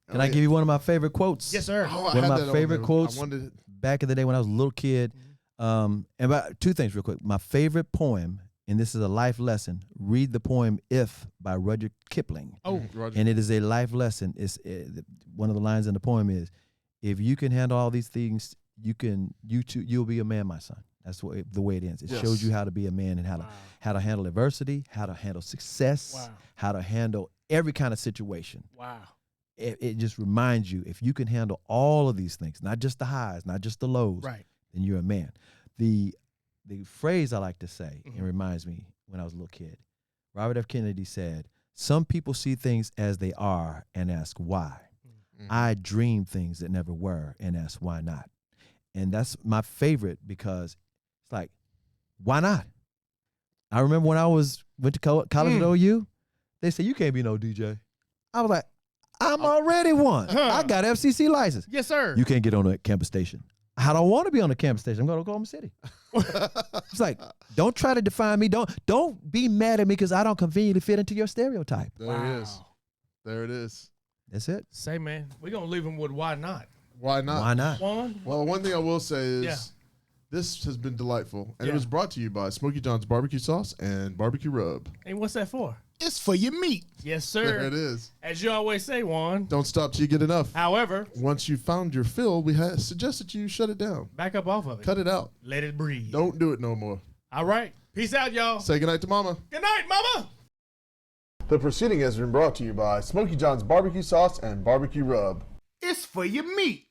S3: Can I give you one of my favorite quotes?
S1: Yes, sir.
S2: Oh, I
S3: One
S2: had
S3: of
S2: that
S3: my
S2: on
S3: favorite
S2: there.
S3: quotes
S2: I wanted
S3: back in the day when I was a little kid. And about two things real quick. My favorite poem, and this is a life lesson. Read the poem "If" by Rudyard Kipling.
S1: Oh,
S2: Roger.
S3: And it is a life lesson. It's one of the lines in the poem is, "If you can handle all these things, you'll be a man, my son." That's the way it ends. It
S2: Yes.
S3: shows you how to be a man and how to handle adversity, how to handle success,
S1: Wow.
S3: how to handle every kind of situation.
S1: wow.
S3: It just reminds you, if you can handle all of these things, not just the highs, not just the lows,
S1: Right.
S3: then you're a man. The phrase I like to say, and reminds me when I was a little kid, Robert F. Kennedy said, "Some people see things as they are and ask why. I dream things that never were and ask why not." And that's my favorite, because it's like, why not? I remember when I went to college at OU, they said, "You can't be no DJ." I was like, I'm already one. I got FCC license.
S1: Yes, sir.
S3: You can't get on a campus station. I don't want to be on a campus station. I'm going to Oklahoma City. It's like, don't try to define me. Don't be mad at me because I don't conveniently fit into your stereotype.
S2: There it is. There it is.
S3: That's it.
S1: Say, man, we're going to leave him with why not.
S2: Why not?
S3: Why not?
S1: One.
S2: Well, one thing I will say is this has been delightful. And it was brought to you by Smokey John's Barbecue Sauce and Barbecue Rub.
S1: And what's that for?
S4: It's for your meat.
S1: Yes, sir.
S2: There it is.
S1: As you always say, Juan.
S2: Don't stop till you get enough.
S1: However,
S2: Once you found your fill, we suggest that you shut it down.
S1: back up off of it.
S2: Cut it out.
S1: Let it breathe.
S2: Don't do it no more.
S1: All right. Peace out, y'all.
S2: Say goodnight to mama.
S1: Good night, mama.
S2: The proceeding has been brought to you by Smokey John's Barbecue Sauce and Barbecue Rub.
S4: It's for your meat.